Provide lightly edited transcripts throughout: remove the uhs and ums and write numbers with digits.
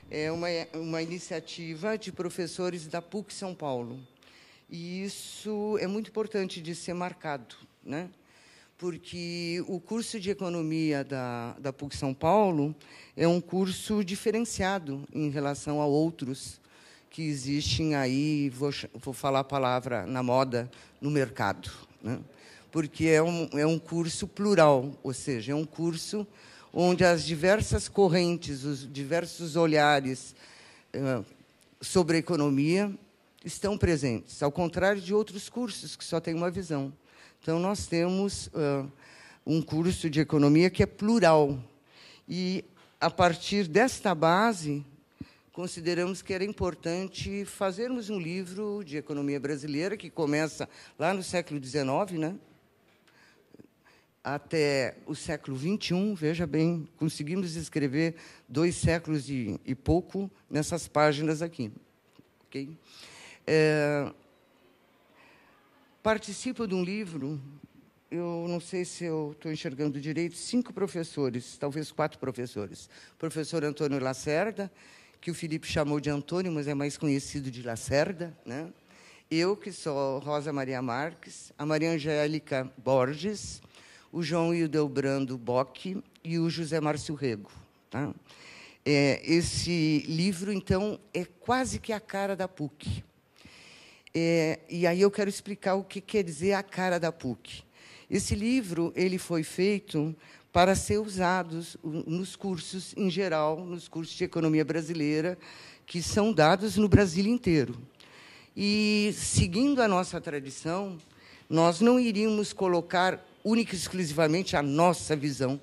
É uma iniciativa de professores da PUC São Paulo. E isso é muito importante de ser marcado, né? Porque o curso de economia da PUC São Paulo é um curso diferenciado em relação a outros que existem aí, vou falar a palavra na moda, no mercado, né? Porque é um curso plural, ou seja, é um curso onde as diversas correntes, os diversos olhares sobre a economia estão presentes, ao contrário de outros cursos que só têm uma visão. Então, nós temos um curso de economia que é plural. E, a partir desta base, consideramos que era importante fazermos um livro de economia brasileira, que começa lá no século XIX, né? Até o século XXI, veja bem, conseguimos escrever 2 séculos e pouco nessas páginas aqui. Okay? Participo de um livro, eu não sei se eu estou enxergando direito, 5 professores, talvez 4 professores. O professor Antônio Lacerda, que o Felipe chamou de Antônio, mas é mais conhecido de Lacerda, né? Eu, que sou Rosa Maria Marques, a Maria Angélica Borges, o João Hildebrando Bock e o José Márcio Rego. Tá? Esse livro, então, é quase que a cara da PUC. E aí eu quero explicar o que quer dizer a cara da PUC. Esse livro ele foi feito para ser usado nos cursos, em geral, nos cursos de economia brasileira, que são dados no Brasil inteiro. E, seguindo a nossa tradição, nós não iríamos colocar única e exclusivamente a nossa visão.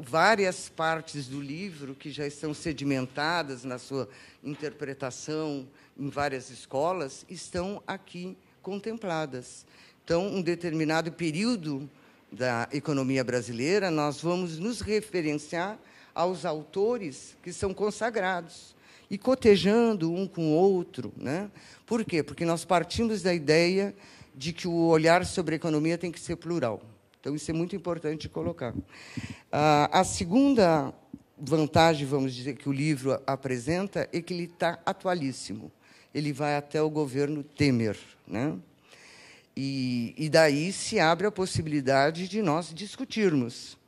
Várias partes do livro, que já estão sedimentadas na sua interpretação em várias escolas, estão aqui contempladas. Então, um determinado período da economia brasileira, nós vamos nos referenciar aos autores que são consagrados, e cotejando um com o outro, né? Por quê? Porque nós partimos da ideia de que o olhar sobre a economia tem que ser plural. Então, isso é muito importante colocar. A segunda vantagem, vamos dizer, que o livro apresenta é que ele está atualíssimo. Ele vai até o governo Temer, né? E daí se abre a possibilidade de nós discutirmos,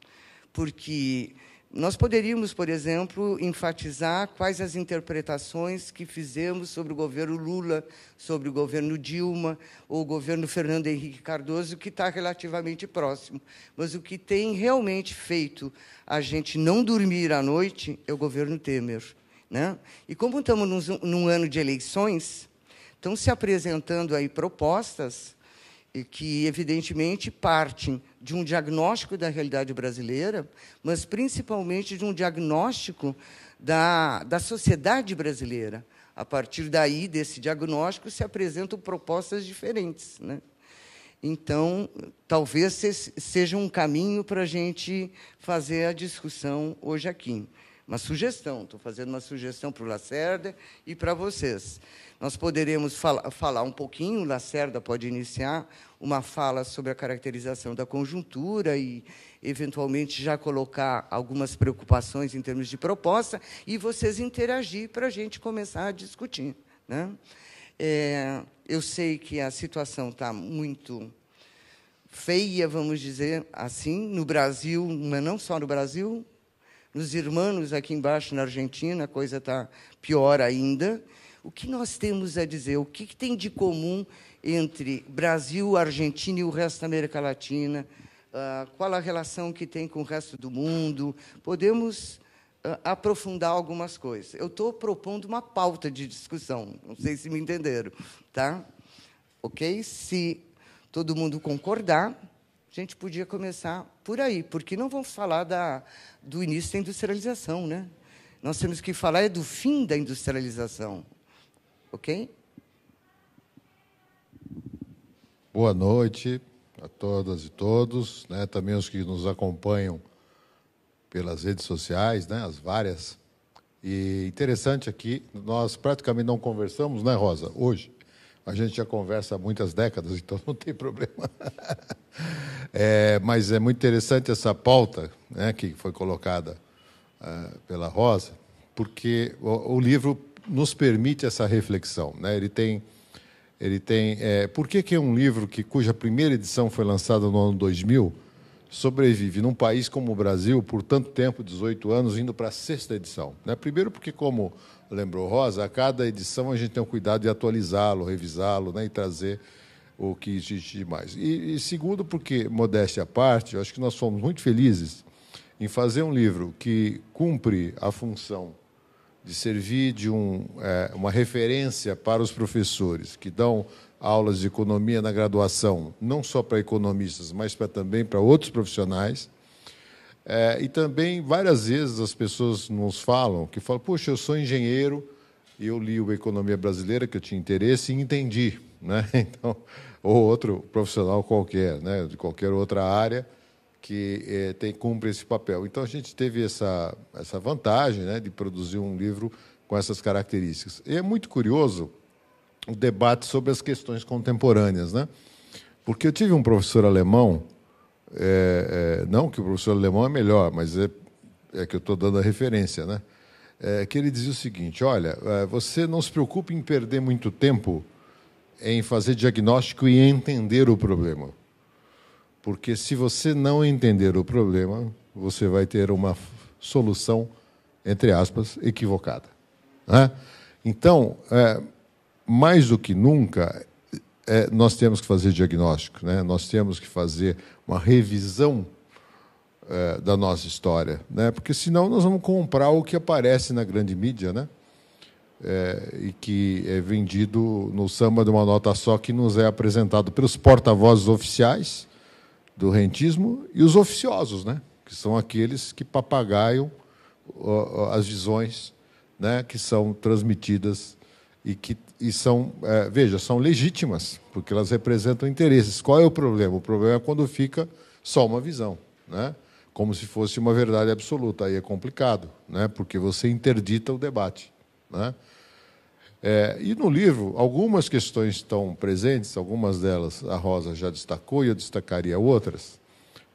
porque nós poderíamos, por exemplo, enfatizar quais as interpretações que fizemos sobre o governo Lula, sobre o governo Dilma, ou o governo Fernando Henrique Cardoso, que está relativamente próximo. Mas o que tem realmente feito a gente não dormir à noite é o governo Temer, né? E como estamos num ano de eleições, estão se apresentando aí propostas que, evidentemente, partem de um diagnóstico da realidade brasileira, mas, principalmente, de um diagnóstico da sociedade brasileira. A partir daí, desse diagnóstico, se apresentam propostas diferentes, né? Então, talvez seja um caminho para a gente fazer a discussão hoje aqui. Uma sugestão, estou fazendo uma sugestão para o Lacerda e para vocês. Nós poderemos falar um pouquinho, o Lacerda pode iniciar uma fala sobre a caracterização da conjuntura e, eventualmente, já colocar algumas preocupações em termos de proposta, e vocês interagir para a gente começar a discutir, né? Eu sei que a situação está muito feia, vamos dizer assim, no Brasil, mas não só no Brasil, nos irmãos aqui embaixo, na Argentina, a coisa está pior ainda. O que nós temos a dizer? O que tem de comum entre Brasil, Argentina e o resto da América Latina? Qual a relação que tem com o resto do mundo? Podemos aprofundar algumas coisas. Eu estou propondo uma pauta de discussão, não sei se me entenderam, tá? Ok? Se todo mundo concordar, a gente podia começar por aí, porque não vamos falar do início da industrialização, né? Nós temos que falar do fim da industrialização. Ok? Boa noite a todas e todos, né? Também os que nos acompanham pelas redes sociais, né? As várias. E interessante aqui, nós praticamente não conversamos, né, Rosa? Hoje. A gente já conversa há muitas décadas, então não tem problema. Mas é muito interessante essa pauta, né, que foi colocada pela Rosa, porque o livro nos permite essa reflexão, né? Por que é um livro cuja primeira edição foi lançada no ano 2000 sobrevive num país como o Brasil por tanto tempo, 18 anos, indo para a 6ª edição, né? Primeiro porque, como lembrou Rosa, a cada edição a gente tem o cuidado de atualizá-lo, revisá-lo, né? E trazer o que existe de mais. E segundo porque, modéstia à parte, eu acho que nós fomos muito felizes em fazer um livro que cumpre a função de servir de uma referência para os professores que dão aulas de economia na graduação, não só para economistas, mas também para outros profissionais. E também, várias vezes, as pessoas nos falam, poxa, eu sou engenheiro, e eu li o Economia Brasileira, que eu tinha interesse, e entendi, né? Então, ou outro profissional qualquer, né? De qualquer outra área, que cumpre esse papel. Então, a gente teve essa vantagem, né, de produzir um livro com essas características. E é muito curioso o debate sobre as questões contemporâneas, né? Porque eu tive um professor alemão, não que o professor alemão é melhor, mas é que eu estou dando a referência, né? Que ele dizia o seguinte: olha, você não se preocupe em perder muito tempo em fazer diagnóstico e entender o problema. Porque, se você não entender o problema, você vai ter uma solução, entre aspas, equivocada, né? Então, mais do que nunca, nós temos que fazer diagnóstico, né? Nós temos que fazer uma revisão da nossa história, né? Porque, senão, nós vamos comprar o que aparece na grande mídia, né? E que é vendido no samba de uma nota só, que nos é apresentado pelos porta-vozes oficiais do rentismo e os oficiosos, né? Que são aqueles que papagaiam as visões, né? Que são transmitidas e são, veja, são legítimas, porque elas representam interesses. Qual é o problema? O problema é quando fica só uma visão, né? Como se fosse uma verdade absoluta. Aí é complicado, né? Porque você interdita o debate, né? E no livro, algumas questões estão presentes, algumas delas a Rosa já destacou e eu destacaria outras.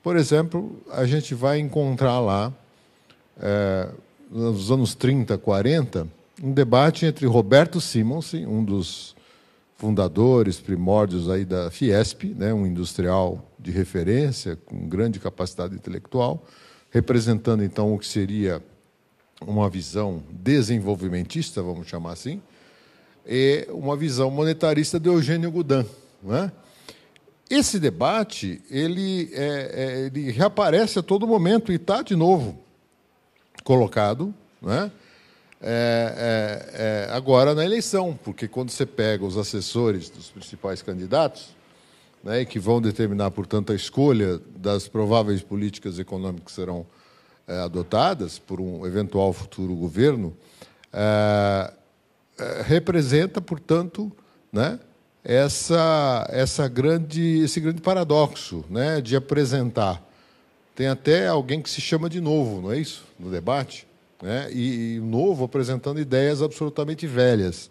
Por exemplo, a gente vai encontrar lá, nos anos 30, 40, um debate entre Roberto Simonsen, um dos fundadores, primórdios aí da Fiesp, né, um industrial de referência, com grande capacidade intelectual, representando, então, o que seria uma visão desenvolvimentista, vamos chamar assim, e uma visão monetarista de Eugênio Goudin, né? Esse debate ele reaparece a todo momento e está de novo colocado, né? Agora na eleição, porque quando você pega os assessores dos principais candidatos, né, que vão determinar, portanto, a escolha das prováveis políticas econômicas que serão adotadas por um eventual futuro governo, representa, portanto, né, esse grande paradoxo, né, de apresentar. Tem até alguém que se chama de novo, não é isso? No debate, né? E o novo apresentando ideias absolutamente velhas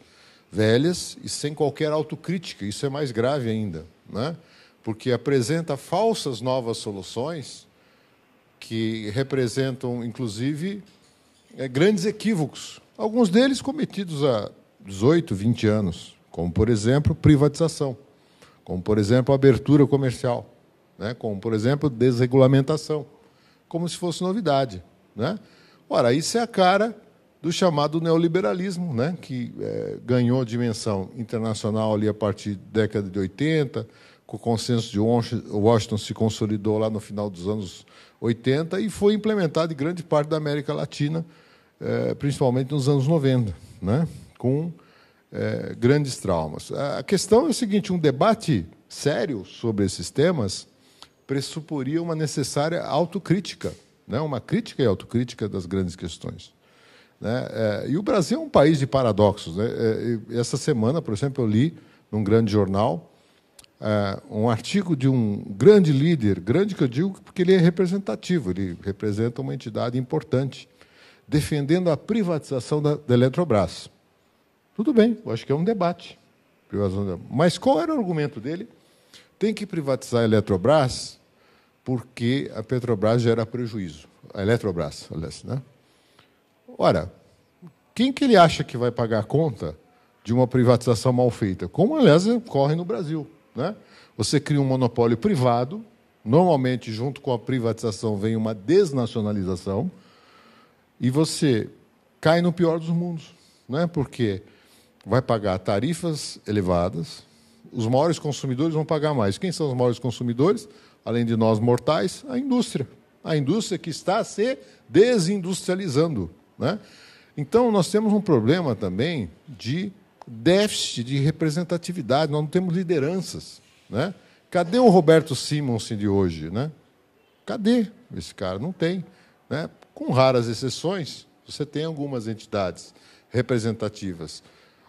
e sem qualquer autocrítica. Isso é mais grave ainda, né? Porque apresenta falsas novas soluções que representam, inclusive, grandes equívocos. Alguns deles cometidos há 18, 20 anos, como, por exemplo, privatização, como, por exemplo, abertura comercial, né? Como, por exemplo, desregulamentação, como se fosse novidade, né? Ora, isso é a cara do chamado neoliberalismo, né? Que ganhou dimensão internacional ali a partir da década de 80, com o consenso de Washington se consolidou lá no final dos anos 80 e foi implementado em grande parte da América Latina, principalmente nos anos 90, né? Com grandes traumas. A questão é o seguinte: um debate sério sobre esses temas pressuporia uma necessária autocrítica, né? Uma crítica e autocrítica das grandes questões, né? E o Brasil é um país de paradoxos, né? Essa semana, por exemplo, eu li num grande jornal um artigo de um grande líder, grande que eu digo porque ele é representativo, ele representa uma entidade importante, defendendo a privatização da Eletrobras. Tudo bem, eu acho que é um debate. Mas qual era o argumento dele? Tem que privatizar a Eletrobras porque a Petrobras gera prejuízo. A Eletrobras, aliás, né? Ora, quem que ele acha que vai pagar a conta de uma privatização mal feita? Como, aliás, ocorre no Brasil, né? Você cria um monopólio privado, normalmente, junto com a privatização, vem uma desnacionalização, e você cai no pior dos mundos, né? Porque vai pagar tarifas elevadas, os maiores consumidores vão pagar mais. Quem são os maiores consumidores? Além de nós mortais, a indústria. A indústria que está se desindustrializando, né? Então, nós temos um problema também de déficit de representatividade, nós não temos lideranças, né? Cadê o Roberto Simonsen de hoje, né? Cadê esse cara? Não tem, né? Com raras exceções, você tem algumas entidades representativas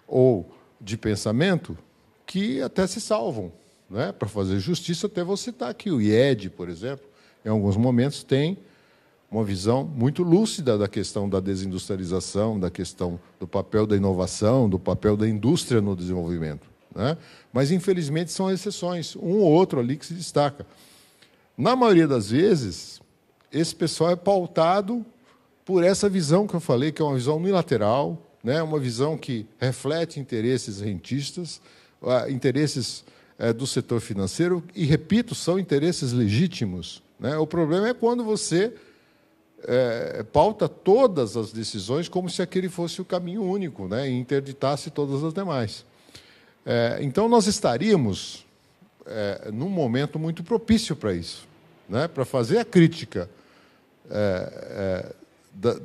ou de pensamento que até se salvam, né? Para fazer justiça, até vou citar aqui o IED, por exemplo, em alguns momentos tem uma visão muito lúcida da questão da desindustrialização, da questão do papel da inovação, do papel da indústria no desenvolvimento, né? Mas, infelizmente, são exceções, um ou outro ali que se destaca. Na maioria das vezes, esse pessoal é pautado por essa visão que eu falei, que é uma visão unilateral, né? Uma visão que reflete interesses rentistas, interesses do setor financeiro, e, repito, são interesses legítimos, né? O problema é quando você pauta todas as decisões como se aquele fosse o caminho único, né? E interditasse todas as demais. Então, nós estaríamos num momento muito propício para isso, né? Para fazer a crítica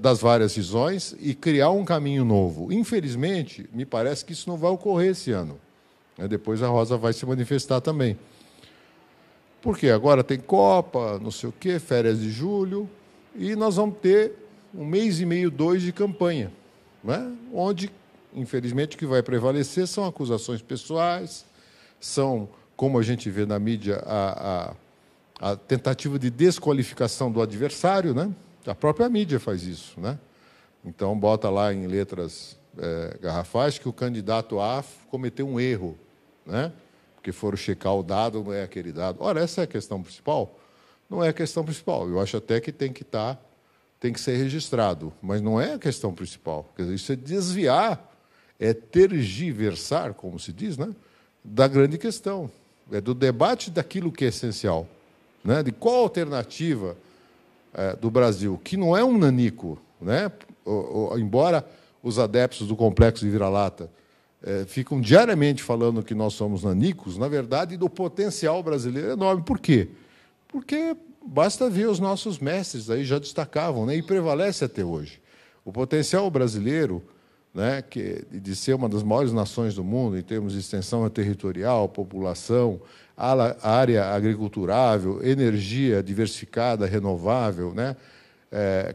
das várias visões e criar um caminho novo. Infelizmente, me parece que isso não vai ocorrer esse ano. Depois a Rosa vai se manifestar também. Porque agora tem Copa, não sei o quê, férias de julho, e nós vamos ter 1 mês e meio, 2 de campanha, né? Onde, infelizmente, o que vai prevalecer são acusações pessoais, são, como a gente vê na mídia, a tentativa de desqualificação do adversário, né? A própria mídia faz isso, né? Então, bota lá em letras garrafais que o candidato A cometeu um erro, né? Porque foram checar o dado, não é aquele dado. Ora, essa é a questão principal? Não é a questão principal. Eu acho até que tem que ser registrado, mas não é a questão principal. Quer dizer, isso é desviar, é tergiversar, como se diz, né? Da grande questão, do debate daquilo que é essencial, né? De qual a alternativa do Brasil, que não é um nanico, né? Embora os adeptos do complexo de vira-lata ficam diariamente falando que nós somos nanicos, na verdade, do potencial brasileiro é enorme. Por quê? Porque basta ver os nossos mestres aí já destacavam, né? E prevalece até hoje. O potencial brasileiro, né, de ser uma das maiores nações do mundo em termos de extensão territorial, população, área agriculturável, energia diversificada, renovável, né,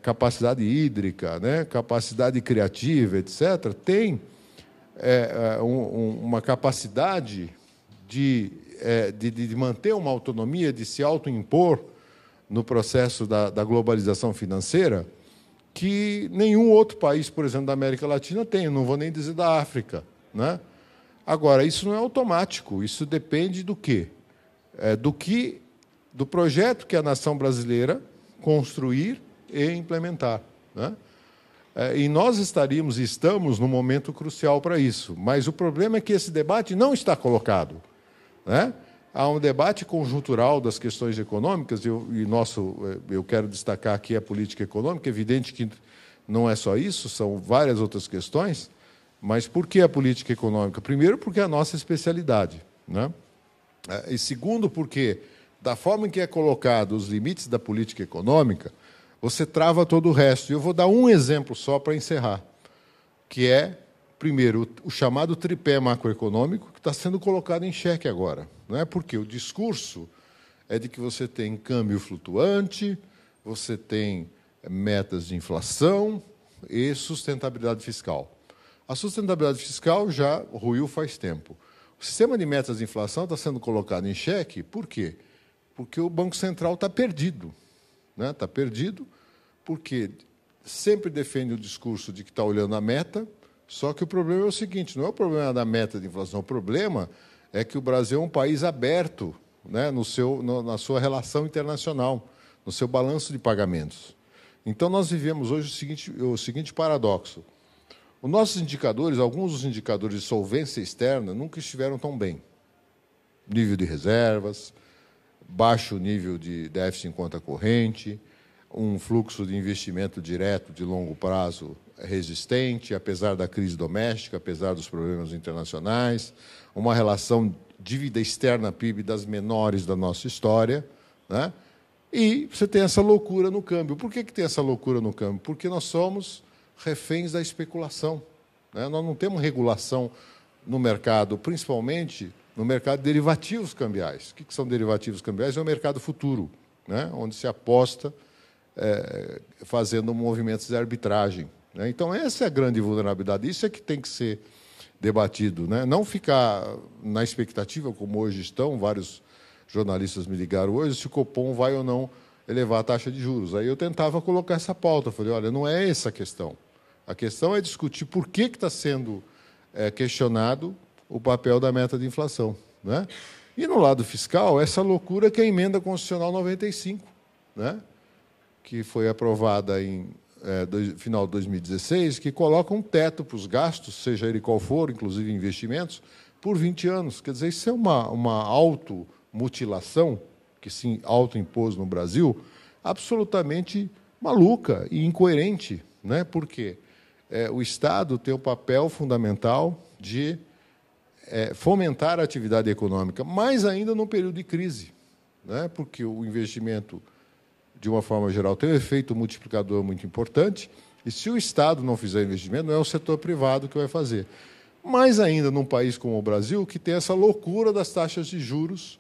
capacidade hídrica, né, capacidade criativa, etc., tem uma capacidade de manter uma autonomia, de se autoimpor no processo da globalização financeira, que nenhum outro país, por exemplo, da América Latina tem, não vou nem dizer da África, né? Agora, isso não é automático, isso depende do quê? Do projeto que a nação brasileira construir e implementar, né? E nós estamos num momento crucial para isso, mas o problema é que esse debate não está colocado, né? Há um debate conjuntural das questões econômicas, eu quero destacar aqui a política econômica. É evidente que não é só isso, são várias outras questões, mas por que a política econômica? Primeiro, porque é a nossa especialidade, né? E segundo, porque, da forma em que é colocado os limites da política econômica, você trava todo o resto. E eu vou dar um exemplo só para encerrar, que é, primeiro, o chamado tripé macroeconômico, que está sendo colocado em xeque agora, não é? Porque o discurso é de que você tem câmbio flutuante, você tem metas de inflação e sustentabilidade fiscal. A sustentabilidade fiscal já ruiu faz tempo. O sistema de metas de inflação está sendo colocado em xeque, por quê? Porque o Banco Central está perdido, né? Está perdido porque sempre defende o discurso de que está olhando a meta, só que o problema é o seguinte, não é o problema da meta de inflação, o problema é que o Brasil é um país aberto, né, na sua relação internacional, no seu balanço de pagamentos. Então, nós vivemos hoje o seguinte paradoxo. Os nossos indicadores, alguns dos indicadores de solvência externa, nunca estiveram tão bem. Nível de reservas, baixo nível de déficit em conta corrente, um fluxo de investimento direto de longo prazo resistente, apesar da crise doméstica, apesar dos problemas internacionais, uma relação dívida externa PIB das menores da nossa história, né? E você tem essa loucura no câmbio. Por que tem essa loucura no câmbio? Porque nós somos reféns da especulação, né? Nós não temos regulação no mercado, principalmente no mercado de derivativos cambiais. O que são derivativos cambiais? É o mercado futuro, né? Onde se aposta fazendo movimentos de arbitragem, né? Então, essa é a grande vulnerabilidade. Isso é que tem que ser debatido, né? Não ficar na expectativa, como hoje estão, vários jornalistas me ligaram hoje, se o Copom vai ou não elevar a taxa de juros. Aí eu tentava colocar essa pauta. Falei, olha, não é essa a questão. A questão é discutir por que está sendo questionado o papel da meta de inflação, né? E, no lado fiscal, essa loucura que é a Emenda Constitucional 95, né? Que foi aprovada em final de 2016, que coloca um teto para os gastos, seja ele qual for, inclusive investimentos, por 20 anos. Quer dizer, isso é uma automutilação que se autoimpôs no Brasil, absolutamente maluca e incoerente, né? Porque o Estado tem o papel fundamental de fomentar a atividade econômica, mais ainda no período de crise, né? Porque o investimento, de uma forma geral, tem um efeito multiplicador muito importante, e se o Estado não fizer investimento, não é o setor privado que vai fazer. Mais ainda num país como o Brasil, que tem essa loucura das taxas de juros,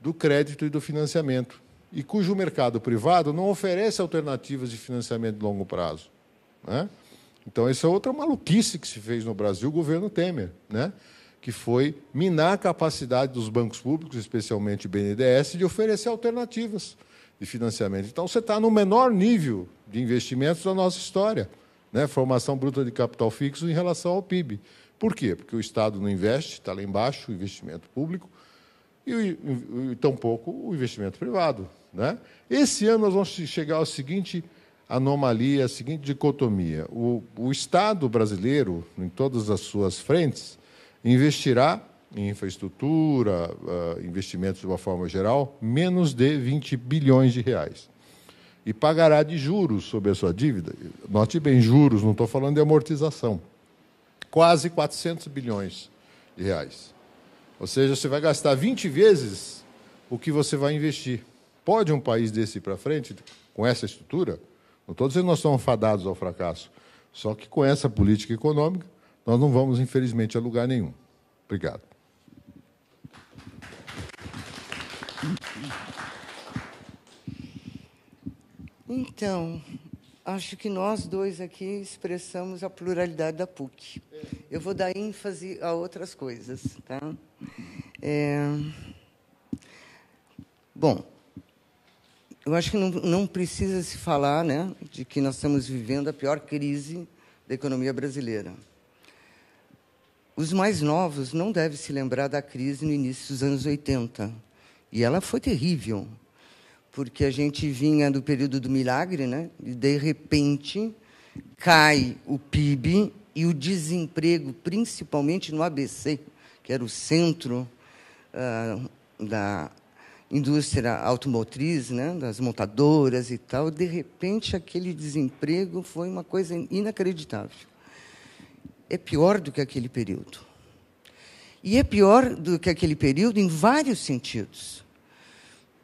do crédito e do financiamento, e cujo mercado privado não oferece alternativas de financiamento de longo prazo, né? Então, essa é outra maluquice que se fez no Brasil, o governo Temer, né? Que foi minar a capacidade dos bancos públicos, especialmente o BNDES, de oferecer alternativas de financiamento. Então, você está no menor nível de investimentos da nossa história, né? Formação bruta de capital fixo em relação ao PIB. Por quê? Porque o Estado não investe, está lá embaixo o investimento público, e tampouco o investimento privado, né? Esse ano nós vamos chegar à seguinte anomalia, à seguinte dicotomia. O Estado brasileiro, em todas as suas frentes, investirá em infraestrutura, investimentos de uma forma geral, menos de 20 bilhões de reais. E pagará de juros sobre a sua dívida. Note bem, juros, não estou falando de amortização. Quase 400 bilhões de reais. Ou seja, você vai gastar 20 vezes o que você vai investir. Pode um país desse ir para frente, com essa estrutura? Não estou dizendo que nós somos fadados ao fracasso. Só que com essa política econômica, nós não vamos, infelizmente, a lugar nenhum. Obrigado. Então, acho que nós dois aqui expressamos a pluralidade da PUC. Eu vou dar ênfase a outras coisas, tá? Bom, eu acho que não precisa se falar, né, de que nós estamos vivendo a pior crise da economia brasileira. Os mais novos não devem se lembrar da crise no início dos anos 80. E ela foi terrível, porque a gente vinha do período do milagre, né? E, de repente, cai o PIB e o desemprego, principalmente no ABC, que era o centro da indústria automotriz, né? Das montadoras e tal. De repente, aquele desemprego foi uma coisa inacreditável. É pior do que aquele período. E é pior do que aquele período em vários sentidos.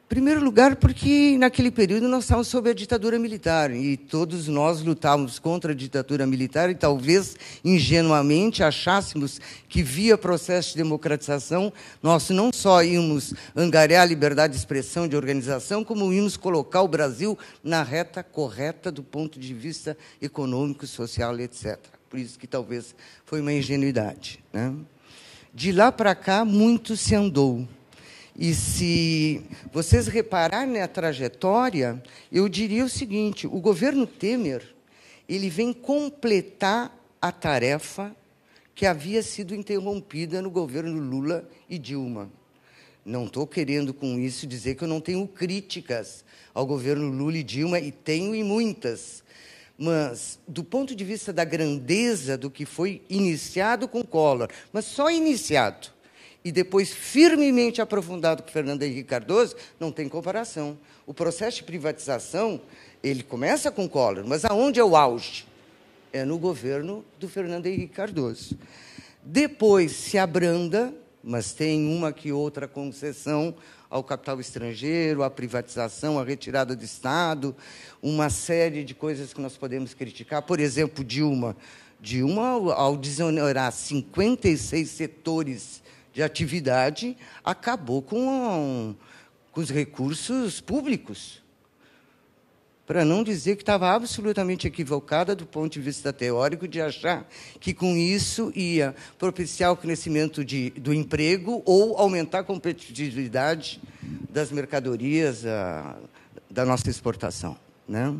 Em primeiro lugar, porque, naquele período, nós estávamos sob a ditadura militar, e todos nós lutávamos contra a ditadura militar, e talvez, ingenuamente, achássemos que, via processo de democratização, nós não só íamos angariar a liberdade de expressão, de organização, como íamos colocar o Brasil na reta correta do ponto de vista econômico, social, etc. Por isso que talvez foi uma ingenuidade, né? De lá para cá, muito se andou. E se vocês repararem na trajetória, eu diria o seguinte: o governo Temer ele vem completar a tarefa que havia sido interrompida no governo Lula e Dilma. Não estou querendo, com isso, dizer que eu não tenho críticas ao governo Lula e Dilma, e tenho e muitas. Mas, do ponto de vista da grandeza do que foi iniciado com Collor, mas só iniciado, e depois firmemente aprofundado por Fernando Henrique Cardoso, não tem comparação. O processo de privatização, ele começa com Collor, mas aonde é o auge? É no governo do Fernando Henrique Cardoso. Depois se abranda, mas tem uma que outra concessão ao capital estrangeiro, à privatização, à retirada do Estado, uma série de coisas que nós podemos criticar. Por exemplo, Dilma, ao desonerar 56 setores de atividade, acabou com os recursos públicos, para não dizer que estava absolutamente equivocada do ponto de vista teórico de achar que, com isso, ia propiciar o crescimento do emprego ou aumentar a competitividade das mercadorias da nossa exportação, né?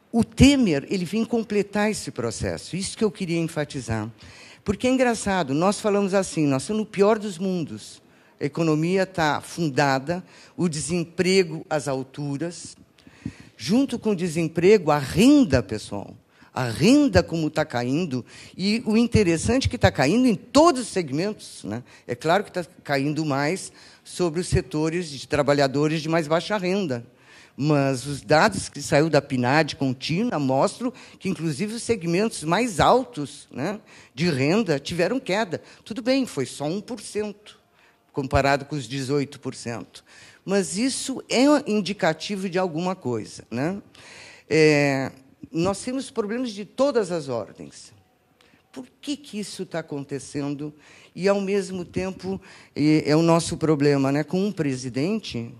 O Temer, ele vem completar esse processo, isso que eu queria enfatizar. Porque é engraçado, nós falamos assim, nós estamos no pior dos mundos. A economia está afundada, o desemprego às alturas. Junto com o desemprego, a renda, pessoal. A renda como está caindo. E o interessante é que está caindo em todos os segmentos, né? É claro que está caindo mais sobre os setores de trabalhadores de mais baixa renda. Mas os dados que saiu da PNAD contínua mostram que, inclusive, os segmentos mais altos, né, de renda tiveram queda. Tudo bem, foi só 1%, comparado com os 18%. Mas isso é indicativo de alguma coisa, né? Nós temos problemas de todas as ordens. Por que isso está acontecendo? E, ao mesmo tempo, é o nosso problema, né, com um presidente.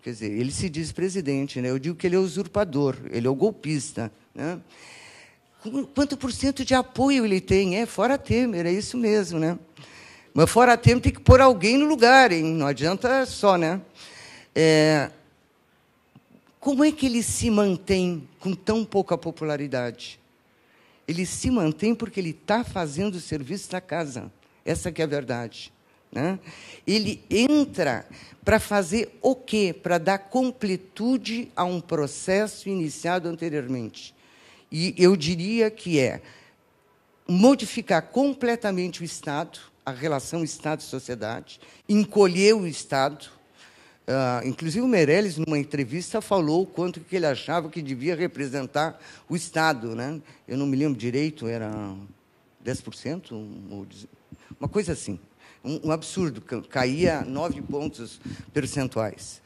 Quer dizer, ele se diz presidente, né? Eu digo que ele é usurpador, ele é o golpista, né? Quanto por cento de apoio ele tem? Fora Temer, é isso mesmo, né? Mas fora Temer tem que pôr alguém no lugar, hein? Não adianta só, né? Como é que ele se mantém com tão pouca popularidade? Ele se mantém porque ele está fazendo o serviço da casa. Essa que é a verdade, né? Ele entra para fazer o quê? Para dar completude a um processo iniciado anteriormente. E eu diria que é modificar completamente o Estado, a relação Estado-sociedade, encolher o Estado. Inclusive, o Meirelles, numa entrevista, falou o quanto que ele achava que devia representar o Estado, né? Eu não me lembro direito, era 10%? Uma coisa assim. Um absurdo, caía 9 pontos percentuais.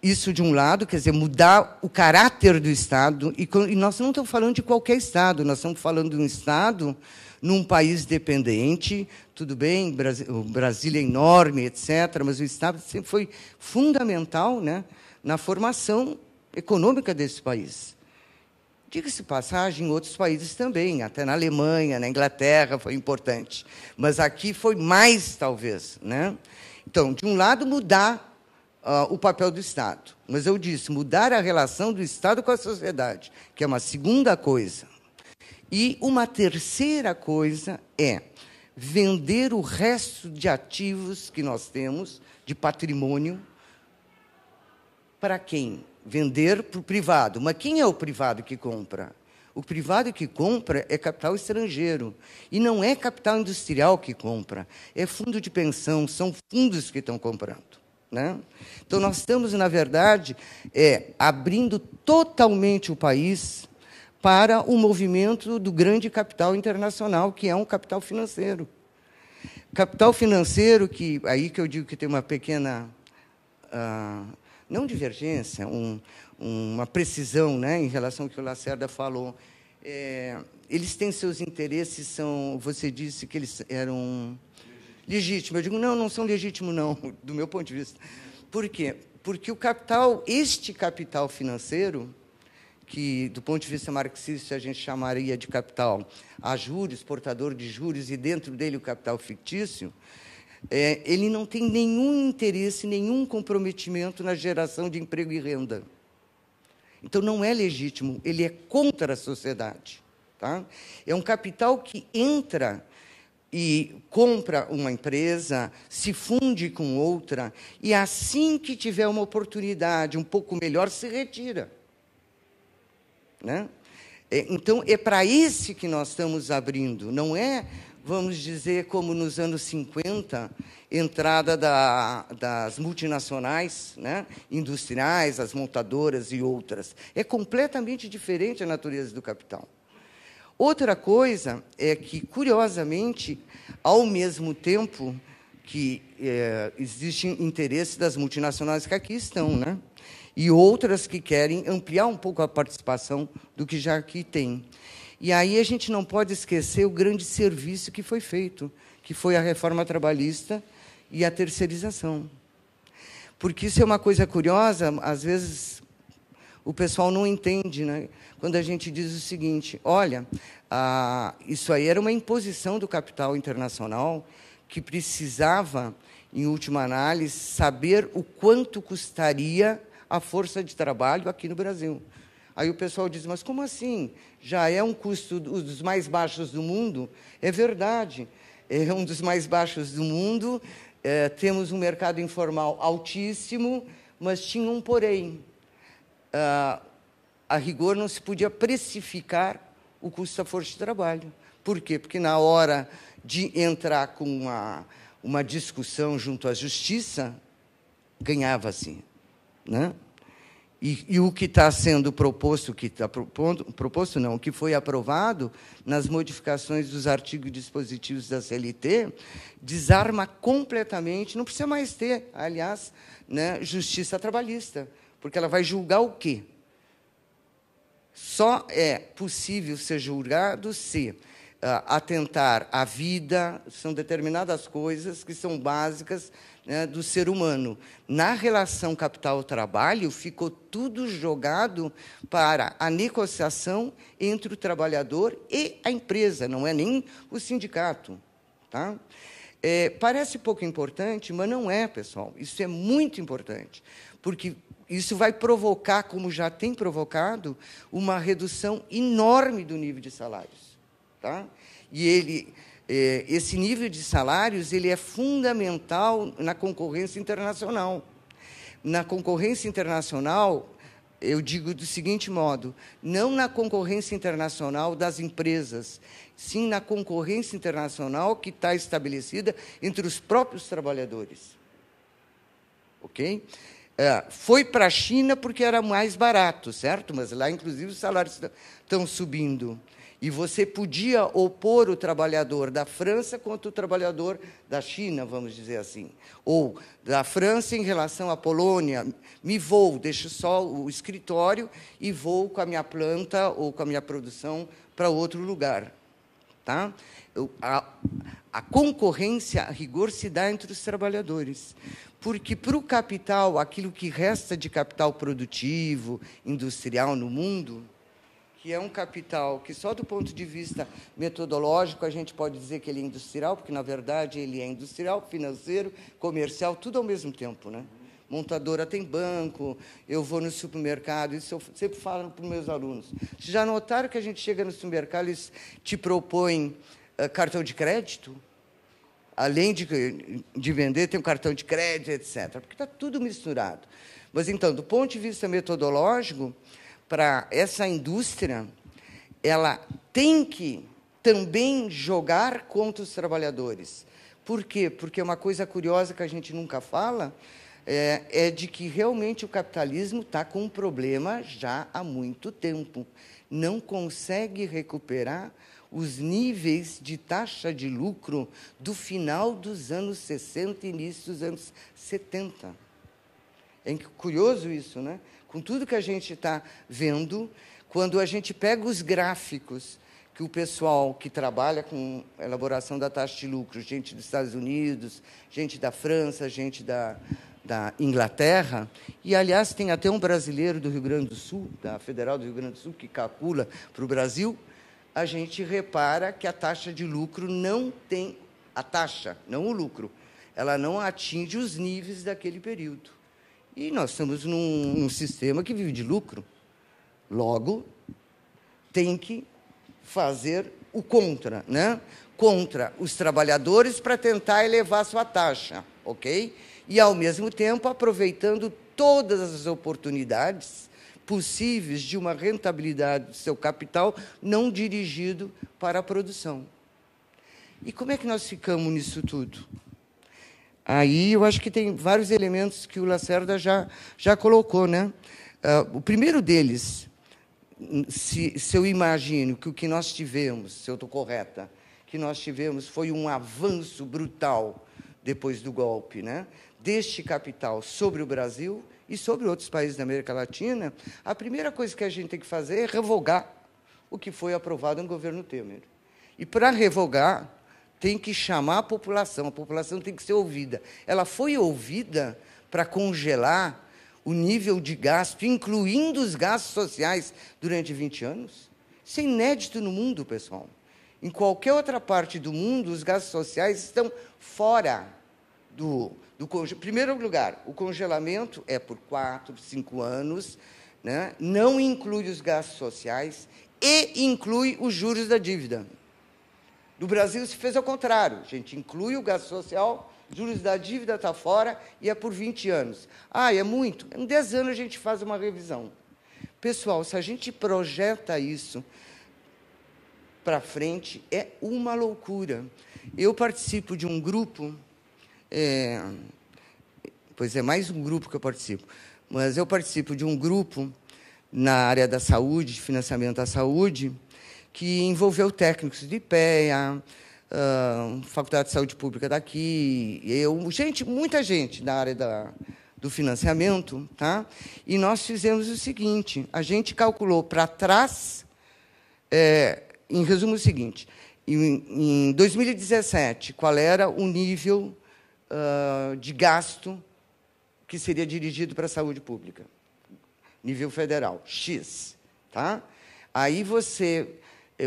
Isso, de um lado, quer dizer, mudar o caráter do Estado, e nós não estamos falando de qualquer Estado, nós estamos falando de um Estado num país dependente, tudo bem, o Brasil é enorme, etc., mas o Estado sempre foi fundamental, né, na formação econômica desse país. Diga-se passagem, em outros países também, até na Alemanha, na Inglaterra, foi importante. Mas aqui foi mais, talvez, né? Então, de um lado, mudar o papel do Estado. Mas eu disse, mudar a relação do Estado com a sociedade, que é uma segunda coisa. E uma terceira coisa é vender o resto de ativos que nós temos, de patrimônio, para quem? Vender para o privado. Mas quem é o privado que compra? O privado que compra é capital estrangeiro. E não é capital industrial que compra, é fundo de pensão, são fundos que estão comprando, né? Então, nós estamos, na verdade, abrindo totalmente o país para o movimento do grande capital internacional, que é um capital financeiro. Capital financeiro que, aí que eu digo que tem uma pequena... não divergência, uma precisão, né, em relação ao que o Lacerda falou. Eles têm seus interesses, você disse que eles eram legítimos. Eu digo, não são legítimos, não, do meu ponto de vista. Por quê? Porque este capital financeiro, que, do ponto de vista marxista, a gente chamaria de capital a juros, portador de juros, e dentro dele o capital fictício, ele não tem nenhum interesse, nenhum comprometimento na geração de emprego e renda. Então, não é legítimo, ele é contra a sociedade, tá? É um capital que entra e compra uma empresa, se funde com outra, e assim que tiver uma oportunidade um pouco melhor, se retira. Né? Então, é para esse que nós estamos abrindo, não é, vamos dizer, como nos anos 50, entrada das multinacionais, né, industriais, as montadoras e outras. É completamente diferente a natureza do capital. Outra coisa é que, curiosamente, ao mesmo tempo que existe interesse das multinacionais que aqui estão, né, e outras que querem ampliar um pouco a participação do que já aqui tem. E aí a gente não pode esquecer o grande serviço que foi feito, que foi a reforma trabalhista e a terceirização. Porque isso é uma coisa curiosa, às vezes o pessoal não entende, né? Quando a gente diz o seguinte, olha, isso aí era uma imposição do capital internacional que precisava, em última análise, saber o quanto custaria a força de trabalho aqui no Brasil. Aí o pessoal diz, mas como assim? Já é um custo dos mais baixos do mundo? É verdade, é um dos mais baixos do mundo, temos um mercado informal altíssimo, mas tinha um porém. A rigor não se podia precificar o custo da força de trabalho. Por quê? Porque na hora de entrar com uma discussão junto à justiça, ganhava-se. Né? E o que está sendo proposto, o que foi aprovado nas modificações dos artigos dispositivos da CLT, desarma completamente, não precisa mais ter, aliás, né, justiça trabalhista, porque ela vai julgar o quê? Só é possível ser julgado se atentar à vida, são determinadas coisas que são básicas, né, do ser humano. Na relação capital-trabalho, ficou tudo jogado para a negociação entre o trabalhador e a empresa, não é nem o sindicato. Tá? Parece pouco importante, mas não é, pessoal. Isso é muito importante, porque isso vai provocar, como já tem provocado, uma redução enorme do nível de salários. Tá? E esse nível de salários ele é fundamental na concorrência internacional. Na concorrência internacional, eu digo do seguinte modo, não na concorrência internacional das empresas, sim na concorrência internacional que está estabelecida entre os próprios trabalhadores. Ok? Foi para a China porque era mais barato, certo? Mas lá, inclusive, os salários estão subindo. E você podia opor o trabalhador da França contra o trabalhador da China, vamos dizer assim. Ou da França em relação à Polônia. Deixo só o escritório e vou com a minha planta ou com a minha produção para outro lugar. Tá? A concorrência, a rigor, se dá entre os trabalhadores. Porque, para o capital, aquilo que resta de capital produtivo, industrial no mundo, que é um capital que, só do ponto de vista metodológico, a gente pode dizer que ele é industrial, porque, na verdade, ele é industrial, financeiro, comercial, tudo ao mesmo tempo. Né? Montadora tem banco, eu vou no supermercado, isso eu sempre falo para os meus alunos. Vocês já notaram que a gente chega no supermercado e eles te propõem cartão de crédito? Além de vender, tem um cartão de crédito, etc. Porque está tudo misturado. Mas, então, do ponto de vista metodológico, para essa indústria, ela tem que também jogar contra os trabalhadores. Por quê? Porque uma coisa curiosa que a gente nunca fala é de que, realmente, o capitalismo está com um problema já há muito tempo. Não consegue recuperar os níveis de taxa de lucro do final dos anos 60 e início dos anos 70. É curioso isso, né? Com tudo que a gente está vendo, quando a gente pega os gráficos que o pessoal que trabalha com a elaboração da taxa de lucro, gente dos Estados Unidos, gente da França, gente da Inglaterra, e, aliás, tem até um brasileiro do Rio Grande do Sul, da Federal do Rio Grande do Sul, que calcula para o Brasil, a gente repara que a taxa de lucro não tem... A taxa, não o lucro, ela não atinge os níveis daquele período. E nós estamos num sistema que vive de lucro. Logo, tem que fazer o contra, né? Contra os trabalhadores para tentar elevar sua taxa, ok? E, ao mesmo tempo, aproveitando todas as oportunidades possíveis de uma rentabilidade do seu capital não dirigido para a produção. E como é que nós ficamos nisso tudo? Aí eu acho que tem vários elementos que o Lacerda já colocou, né? O primeiro deles, se eu imagino que o que nós tivemos, se eu estou correta, que nós tivemos foi um avanço brutal depois do golpe, né? Deste capital sobre o Brasil e sobre outros países da América Latina, a primeira coisa que a gente tem que fazer é revogar o que foi aprovado no governo Temer. E, para revogar, tem que chamar a população tem que ser ouvida. Ela foi ouvida para congelar o nível de gasto, incluindo os gastos sociais, durante 20 anos? Isso é inédito no mundo, pessoal. Em qualquer outra parte do mundo, os gastos sociais estão fora do congelamento. Em primeiro lugar, o congelamento é por 4, 5 anos, né? Não inclui os gastos sociais e inclui os juros da dívida. No Brasil se fez ao contrário. A gente inclui o gasto social, juros da dívida está fora e é por 20 anos. Ah, é muito? Em 10 anos a gente faz uma revisão. Pessoal, se a gente projeta isso para frente, é uma loucura. Eu participo de um grupo, pois é mais um grupo que eu participo, mas eu participo de um grupo na área da saúde, de financiamento da saúde, que envolveu técnicos de IPEA, Faculdade de Saúde Pública daqui, muita gente da área do financiamento, tá? E nós fizemos o seguinte, a gente calculou para trás, em resumo, o seguinte, em 2017, qual era o nível de gasto que seria dirigido para a saúde pública? Nível federal, X. Tá? Aí você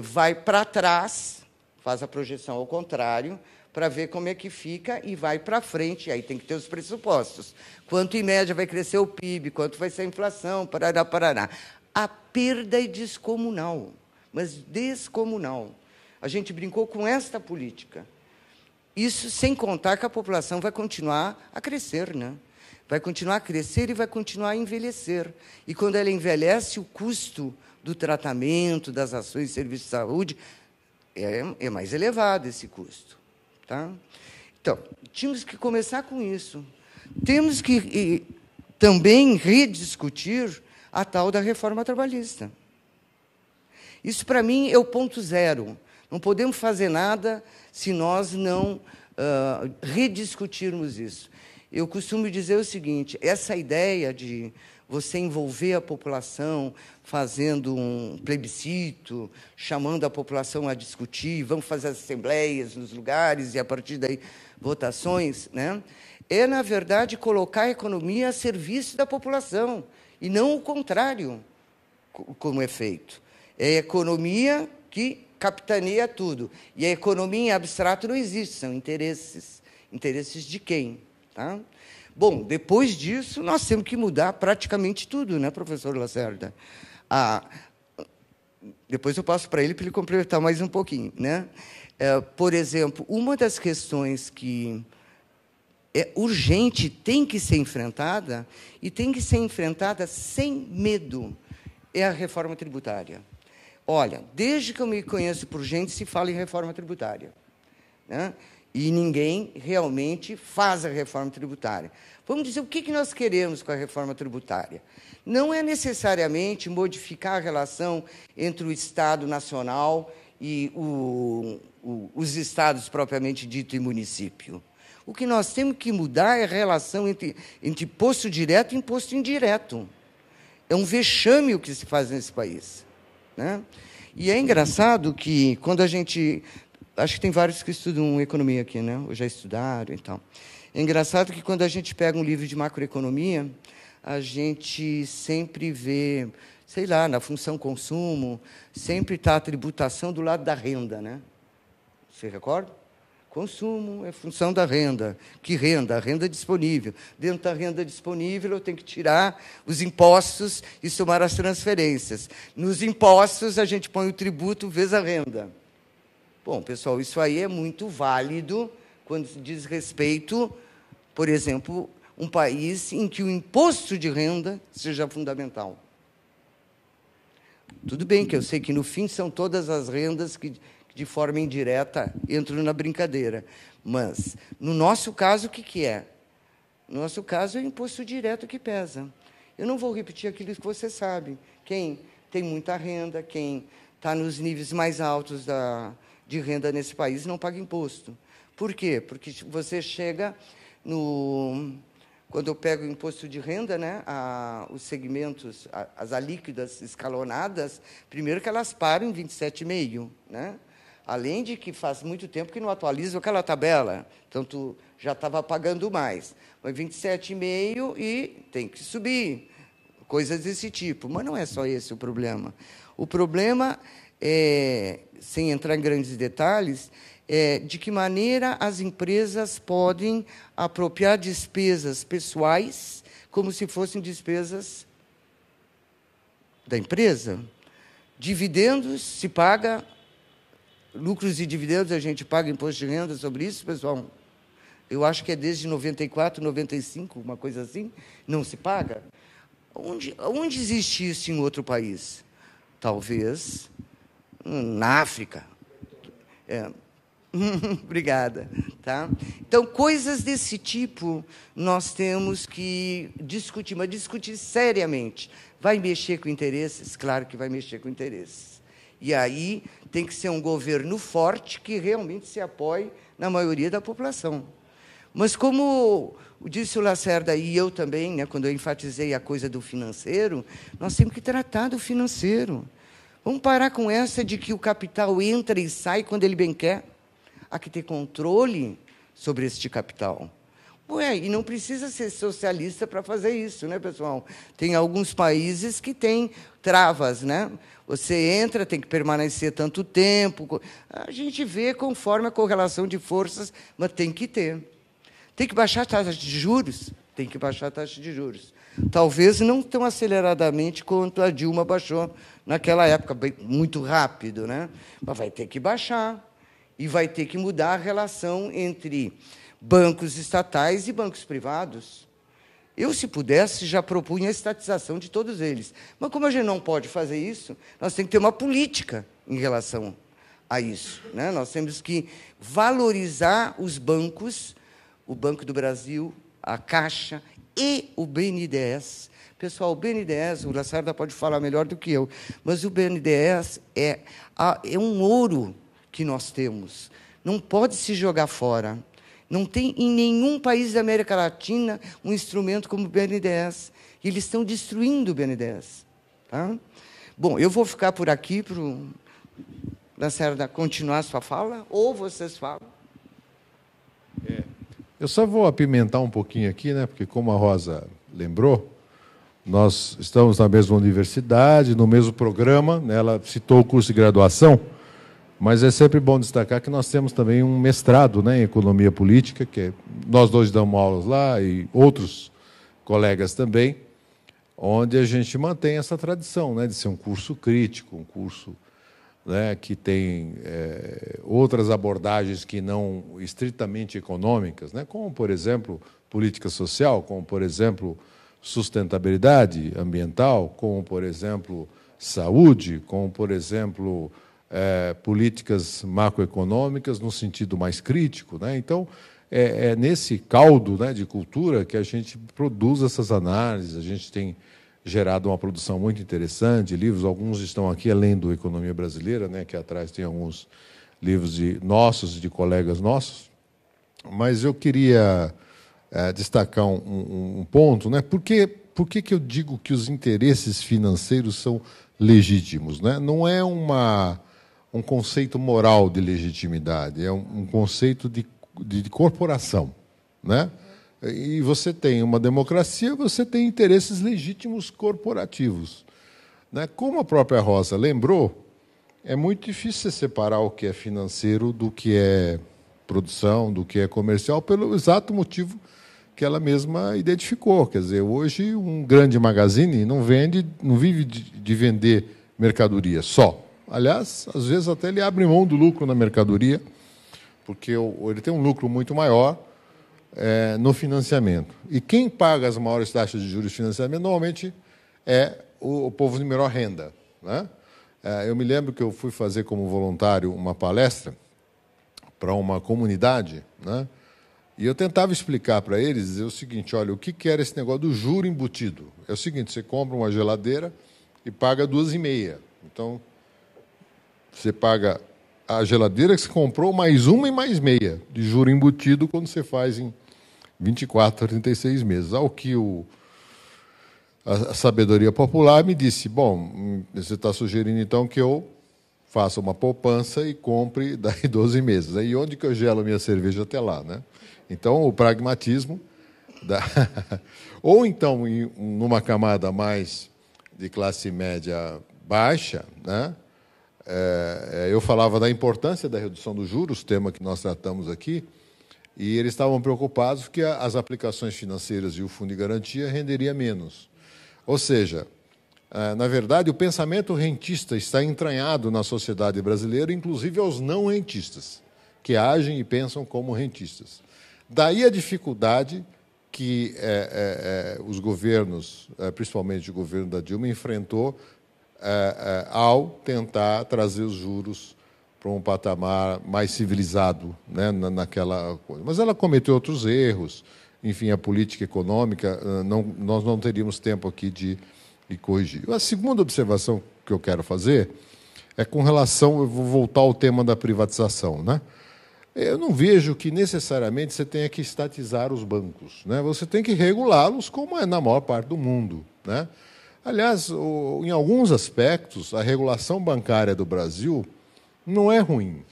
vai para trás, faz a projeção ao contrário, para ver como é que fica e vai para frente. Aí tem que ter os pressupostos. Quanto, em média, vai crescer o PIB, quanto vai ser a inflação, parará, parará. A perda é descomunal, mas descomunal. A gente brincou com esta política. Isso sem contar que a população vai continuar a crescer, né? Vai continuar a crescer e vai continuar a envelhecer. E, quando ela envelhece, o custo do tratamento, das ações de serviço de saúde, é mais elevado esse custo. Tá? Então, tínhamos que começar com isso. Temos que também rediscutir a tal da reforma trabalhista. Isso, para mim, é o ponto zero. Não podemos fazer nada se nós não rediscutirmos isso. Eu costumo dizer o seguinte, essa ideia de você envolver a população fazendo um plebiscito, chamando a população a discutir, vamos fazer assembleias nos lugares e, a partir daí, votações, né? É, na verdade, colocar a economia a serviço da população, e não o contrário, como é feito. É a economia que capitaneia tudo. E a economia em abstrato não existe, são interesses. Interesses de quem? Tá? Bom, depois disso, nós temos que mudar praticamente tudo, né, professor Lacerda? Depois eu passo para ele complementar mais um pouquinho, né? Por exemplo, uma das questões que é urgente, tem que ser enfrentada, e tem que ser enfrentada sem medo, é a reforma tributária. Olha, desde que eu me conheço por gente, se fala em reforma tributária, né? E ninguém realmente faz a reforma tributária. Vamos dizer o que nós queremos com a reforma tributária. Não é necessariamente modificar a relação entre o Estado nacional e os estados propriamente dito e município. O que nós temos que mudar é a relação entre imposto direto e imposto indireto. É um vexame o que se faz nesse país, né? E é engraçado que, quando a gente... Acho que tem vários que estudam economia aqui, né? Ou já estudaram e tal. É engraçado que, quando a gente pega um livro de macroeconomia, a gente sempre vê, sei lá, na função consumo, sempre está a tributação do lado da renda, né? Você recorda? Consumo é função da renda. Que renda? A renda disponível. Dentro da renda disponível, eu tenho que tirar os impostos e somar as transferências. Nos impostos, a gente põe o tributo vezes a renda. Bom, pessoal, isso aí é muito válido quando se diz respeito, por exemplo, um país em que o imposto de renda seja fundamental. Tudo bem que eu sei que, no fim, são todas as rendas que, de forma indireta, entram na brincadeira. Mas, no nosso caso, o que é? No nosso caso, é o imposto direto que pesa. Eu não vou repetir aquilo que você sabe. Quem tem muita renda, quem está nos níveis mais altos de renda nesse país, não paga imposto. Por quê? Porque você chega no... Quando eu pego o imposto de renda, né, os segmentos, as alíquotas escalonadas, primeiro que elas param em 27,5, né? Além de que faz muito tempo que não atualizam aquela tabela, então tu já estava pagando mais. Mas 27,5 e tem que subir, coisas desse tipo. Mas não é só esse o problema. O problema, sem entrar em grandes detalhes, de que maneira as empresas podem apropriar despesas pessoais como se fossem despesas da empresa. Dividendos se paga, lucros e dividendos a gente paga imposto de renda sobre isso, pessoal? Eu acho que é desde 94, 95, uma coisa assim, não se paga. Onde existe isso em outro país? Talvez na África. Obrigada. Tá? Então, coisas desse tipo nós temos que discutir, mas discutir seriamente. Vai mexer com interesses? Claro que vai mexer com interesses. E aí tem que ser um governo forte que realmente se apoie na maioria da população. Mas, como disse o Lacerda e eu também, né, quando eu enfatizei a coisa do financeiro, nós temos que tratar do financeiro. Vamos parar com essa de que o capital entra e sai quando ele bem quer. Há que ter controle sobre este capital. Ué, e não precisa ser socialista para fazer isso, né, pessoal? Tem alguns países que têm travas, né? Você entra, tem que permanecer tanto tempo. A gente vê conforme a correlação de forças, mas tem que ter. Tem que baixar a taxa de juros? Tem que baixar a taxa de juros. Talvez não tão aceleradamente quanto a Dilma baixou naquela época, muito rápido, né? Mas vai ter que baixar. E vai ter que mudar a relação entre bancos estatais e bancos privados. Eu, se pudesse, já propunha a estatização de todos eles. Mas, como a gente não pode fazer isso, nós temos que ter uma política em relação a isso, né? Nós temos que valorizar os bancos, o Banco do Brasil, a Caixa e o BNDES. Pessoal, o BNDES, o Lacerda pode falar melhor do que eu, mas o BNDES é um ouro que nós temos. Não pode se jogar fora. Não tem em nenhum país da América Latina um instrumento como o BNDES. E eles estão destruindo o BNDES. Tá? Bom, eu vou ficar por aqui para o Lacerda continuar a sua fala, ou vocês falam. Eu só vou apimentar um pouquinho aqui, né? Porque, como a Rosa lembrou, nós estamos na mesma universidade, no mesmo programa, né? Ela citou o curso de graduação, mas é sempre bom destacar que nós temos também um mestrado, né, em Economia Política, que nós dois damos aulas lá, e outros colegas também, onde a gente mantém essa tradição, né, de ser um curso crítico, um curso, né, que tem outras abordagens que não estritamente econômicas, né, como, por exemplo, política social, como, por exemplo, sustentabilidade ambiental, como, por exemplo, saúde, como, por exemplo, políticas macroeconômicas no sentido mais crítico, né? Então, é nesse caldo, né, de cultura que a gente produz essas análises, a gente tem gerado uma produção muito interessante, livros, alguns estão aqui além do Economia Brasileira, né, que atrás tem alguns livros nossos, de colegas nossos, mas eu queria destacar um ponto, né? Por que eu digo que os interesses financeiros são legítimos, né? Não é um conceito moral de legitimidade, é um conceito de corporação, né? E você tem uma democracia, você tem interesses legítimos corporativos, né? Como a própria Rosa lembrou, é muito difícil você separar o que é financeiro do que é produção, do que é comercial, pelo exato motivo que ela mesma identificou. Quer dizer, hoje um grande magazine não vive de vender mercadoria só. Aliás, às vezes até ele abre mão do lucro na mercadoria, porque ele tem um lucro muito maior no financiamento. E quem paga as maiores taxas de juros de financiamento normalmente é o povo de menor renda, né? Eu me lembro que eu fui fazer como voluntário uma palestra para uma comunidade, né? E eu tentava explicar para eles, dizer o seguinte: olha, o que era esse negócio do juro embutido? É o seguinte, você compra uma geladeira e paga 2,5. Então, você paga a geladeira que você comprou, mais uma e mais meia de juro embutido quando você faz em 24 a 36 meses. Ao que a sabedoria popular me disse: bom, você está sugerindo então que eu faça uma poupança e compre daí 12 meses. Aí onde que eu gelo a minha cerveja até lá, né? Então, o pragmatismo ou então, numa camada mais de classe média baixa, né? Eu falava da importância da redução dos juros, tema que nós tratamos aqui, e eles estavam preocupados que as aplicações financeiras e o fundo de garantia renderia menos. Ou seja, na verdade, o pensamento rentista está entranhado na sociedade brasileira, inclusive aos não rentistas, que agem e pensam como rentistas. Daí a dificuldade que os governos, principalmente o governo da Dilma, enfrentou ao tentar trazer os juros para um patamar mais civilizado, né, naquela coisa. Mas ela cometeu outros erros. Enfim, a política econômica, nós não teríamos tempo aqui de corrigir. A segunda observação que eu quero fazer é com relação, eu vou voltar ao tema da privatização, né? Eu não vejo que necessariamente você tenha que estatizar os bancos, né? Você tem que regulá-los, como é na maior parte do mundo, né? Aliás, em alguns aspectos, a regulação bancária do Brasil não é ruim.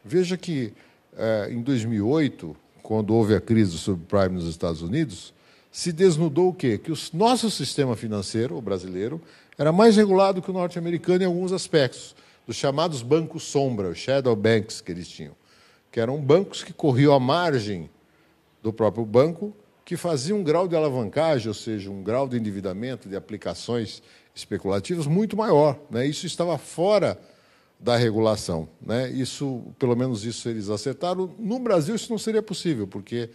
Veja que, em 2008, quando houve a crise do subprime nos Estados Unidos, se desnudou o quê? Que o nosso sistema financeiro, o brasileiro, era mais regulado que o norte-americano em alguns aspectos, dos chamados bancos sombra, os shadow banks que eles tinham, que eram bancos que corriam à margem do próprio banco, que faziam um grau de alavancagem, ou seja, um grau de endividamento, de aplicações especulativas muito maior, né? Isso estava fora da regulação, né? Isso, pelo menos isso eles acertaram. No Brasil isso não seria possível, porque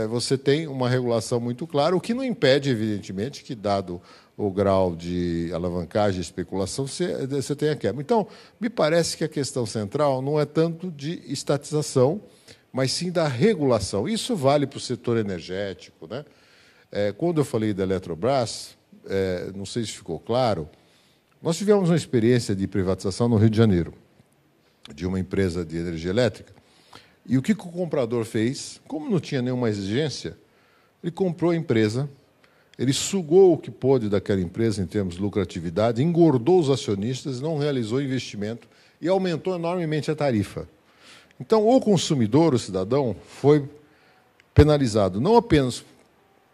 você tem uma regulação muito clara, o que não impede, evidentemente, que, dado o grau de alavancagem e especulação, você tenha quebra. Então, me parece que a questão central não é tanto de estatização, mas sim da regulação. Isso vale para o setor energético, né? Quando eu falei da Eletrobras, não sei se ficou claro, nós tivemos uma experiência de privatização no Rio de Janeiro, de uma empresa de energia elétrica. E o que o comprador fez? Como não tinha nenhuma exigência, ele comprou a empresa, ele sugou o que pôde daquela empresa em termos de lucratividade, engordou os acionistas, não realizou investimento e aumentou enormemente a tarifa. Então, o consumidor, o cidadão, foi penalizado não apenas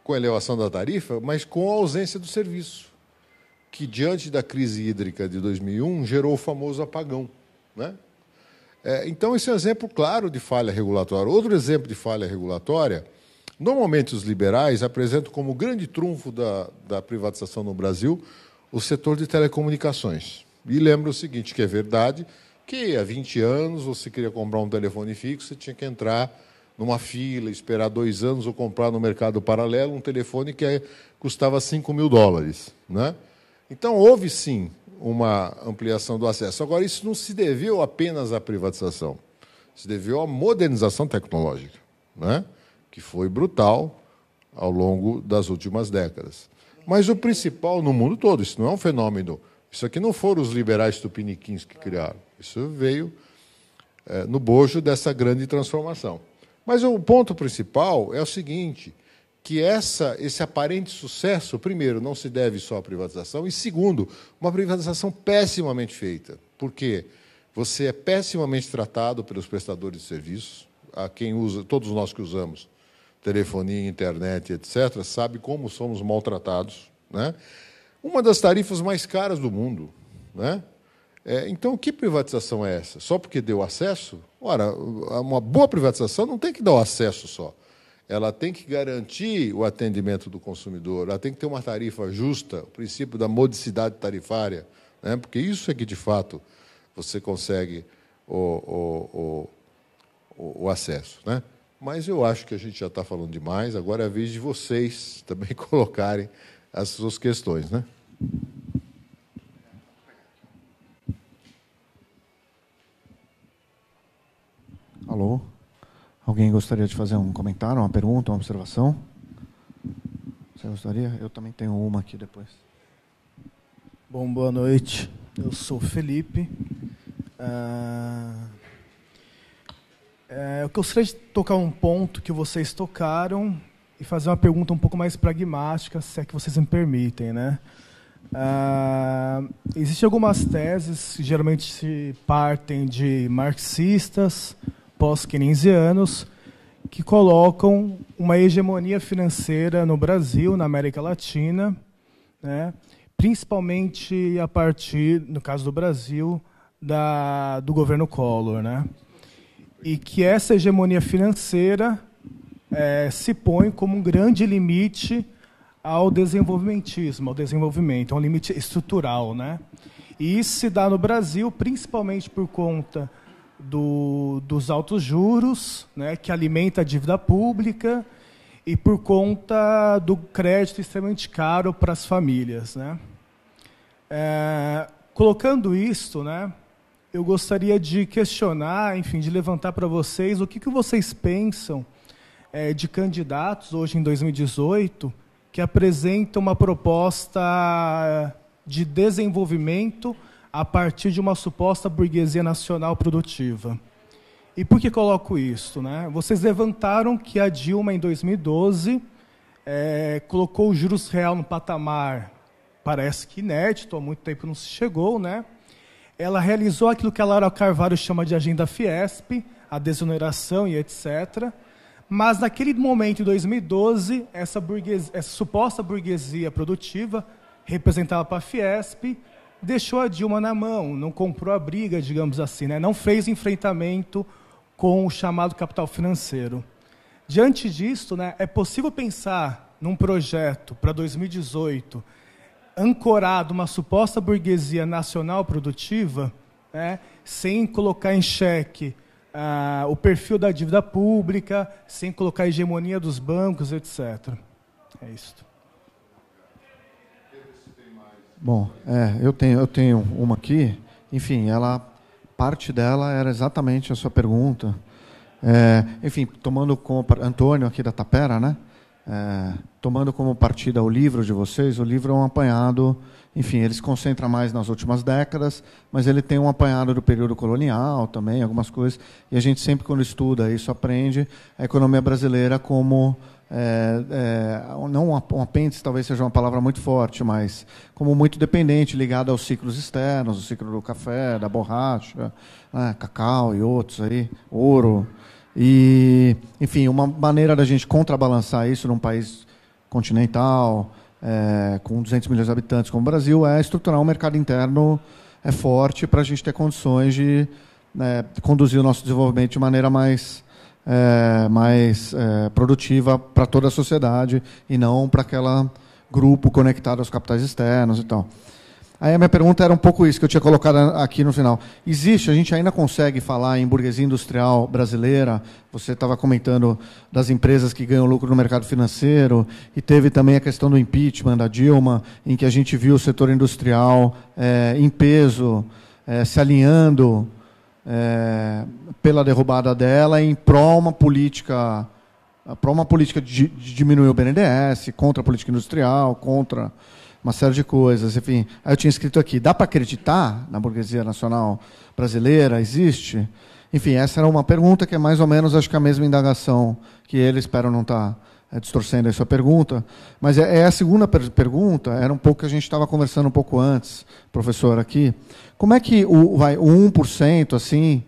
com a elevação da tarifa, mas com a ausência do serviço, que, diante da crise hídrica de 2001, gerou o famoso apagão, né? Então, esse é um exemplo claro de falha regulatória. Outro exemplo de falha regulatória, normalmente os liberais apresentam como grande trunfo da privatização no Brasil o setor de telecomunicações. E lembra o seguinte, que é verdade, que há 20 anos você queria comprar um telefone fixo, você tinha que entrar numa fila, esperar 2 anos ou comprar no mercado paralelo um telefone que custava $5.000, né? Então, houve, sim, uma ampliação do acesso. Agora, isso não se deveu apenas à privatização, se deveu à modernização tecnológica, né? Que foi brutal ao longo das últimas décadas. Mas o principal no mundo todo, isso não é um fenômeno, isso aqui não foram os liberais tupiniquins que criaram, isso veio no bojo dessa grande transformação. Mas o ponto principal é o seguinte, que esse aparente sucesso, primeiro, não se deve só à privatização, e, segundo, uma privatização pessimamente feita. Por quê? Você é pessimamente tratado pelos prestadores de serviços, a quem usa, todos nós que usamos telefonia, internet, etc., sabe como somos maltratados, né? Uma das tarifas mais caras do mundo, né? Então, que privatização é essa? Só porque deu acesso? Ora, uma boa privatização não tem que dar o acesso só. Ela tem que garantir o atendimento do consumidor, ela tem que ter uma tarifa justa, o princípio da modicidade tarifária, né? Porque isso é que, de fato, você consegue o acesso, né? Mas eu acho que a gente já está falando demais, agora é a vez de vocês também colocarem as suas questões, né? Alô? Alguém gostaria de fazer um comentário, uma pergunta, uma observação? Você gostaria? Eu também tenho uma aqui depois. Bom, boa noite. Eu sou o Felipe. Eu gostaria de tocar um ponto que vocês tocaram e fazer uma pergunta um pouco mais pragmática, se é que vocês me permitem, né? Existem algumas teses que geralmente partem de marxistas, pós-keynesianos, que colocam uma hegemonia financeira no Brasil, na América Latina, né? Principalmente a partir, no caso do Brasil, do governo Collor, né? E que essa hegemonia financeira se põe como um grande limite ao desenvolvimentismo, ao desenvolvimento, um limite estrutural, né? E isso se dá no Brasil principalmente por conta dos altos juros, né, que alimenta a dívida pública, e por conta do crédito extremamente caro para as famílias, né? Colocando isto, né, eu gostaria de questionar, enfim, de levantar para vocês o que vocês pensam de candidatos, hoje em 2018, que apresentam uma proposta de desenvolvimento a partir de uma suposta burguesia nacional produtiva. E por que coloco isso, né? Vocês levantaram que a Dilma, em 2012, colocou o juros real no patamar, parece que inédito, há muito tempo não se chegou, né? Ela realizou aquilo que a Laura Carvalho chama de agenda Fiesp, a desoneração e etc. Mas, naquele momento, em 2012, essa suposta burguesia produtiva, representada para a Fiesp, deixou a Dilma na mão, não comprou a briga, digamos assim, né? Não fez enfrentamento com o chamado capital financeiro. Diante disso, né, é possível pensar num projeto para 2018 ancorado uma suposta burguesia nacional produtiva, né, sem colocar em xeque o perfil da dívida pública, sem colocar a hegemonia dos bancos, etc. É isso. Bom, eu tenho uma aqui. Enfim, parte dela era exatamente a sua pergunta. Enfim, tomando como Antônio aqui da Tapera, né? Tomando como partida o livro de vocês, o livro é um apanhado, enfim, ele se concentra mais nas últimas décadas, mas ele tem um apanhado do período colonial também, algumas coisas, e a gente sempre, quando estuda isso, aprende a economia brasileira como, não um apêndice, talvez seja uma palavra muito forte, mas como muito dependente, ligada aos ciclos externos, o ciclo do café, da borracha, né, cacau e outros aí, ouro. E, enfim, uma maneira da gente contrabalançar isso num país continental, com 200 milhões de habitantes como o Brasil, é estruturar um mercado interno forte para a gente ter condições de conduzir o nosso desenvolvimento de maneira mais produtiva para toda a sociedade e não para aquele grupo conectado aos capitais externos e tal. Aí a minha pergunta era um pouco isso, que eu tinha colocado aqui no final. A gente ainda consegue falar em burguesia industrial brasileira? Você estava comentando das empresas que ganham lucro no mercado financeiro, e teve também a questão do impeachment da Dilma, em que a gente viu o setor industrial em peso, se alinhando pela derrubada dela em pró uma política de diminuir o BNDES, contra a política industrial, contra uma série de coisas. Enfim, aí eu tinha escrito aqui, dá para acreditar na burguesia nacional brasileira? Existe? Enfim, essa era uma pergunta que é mais ou menos, acho que a mesma indagação que ele, espero não estar distorcendo a sua pergunta, mas a segunda pergunta, era um pouco que a gente estava conversando um pouco antes, professor, aqui. Como é que o 1%, assim,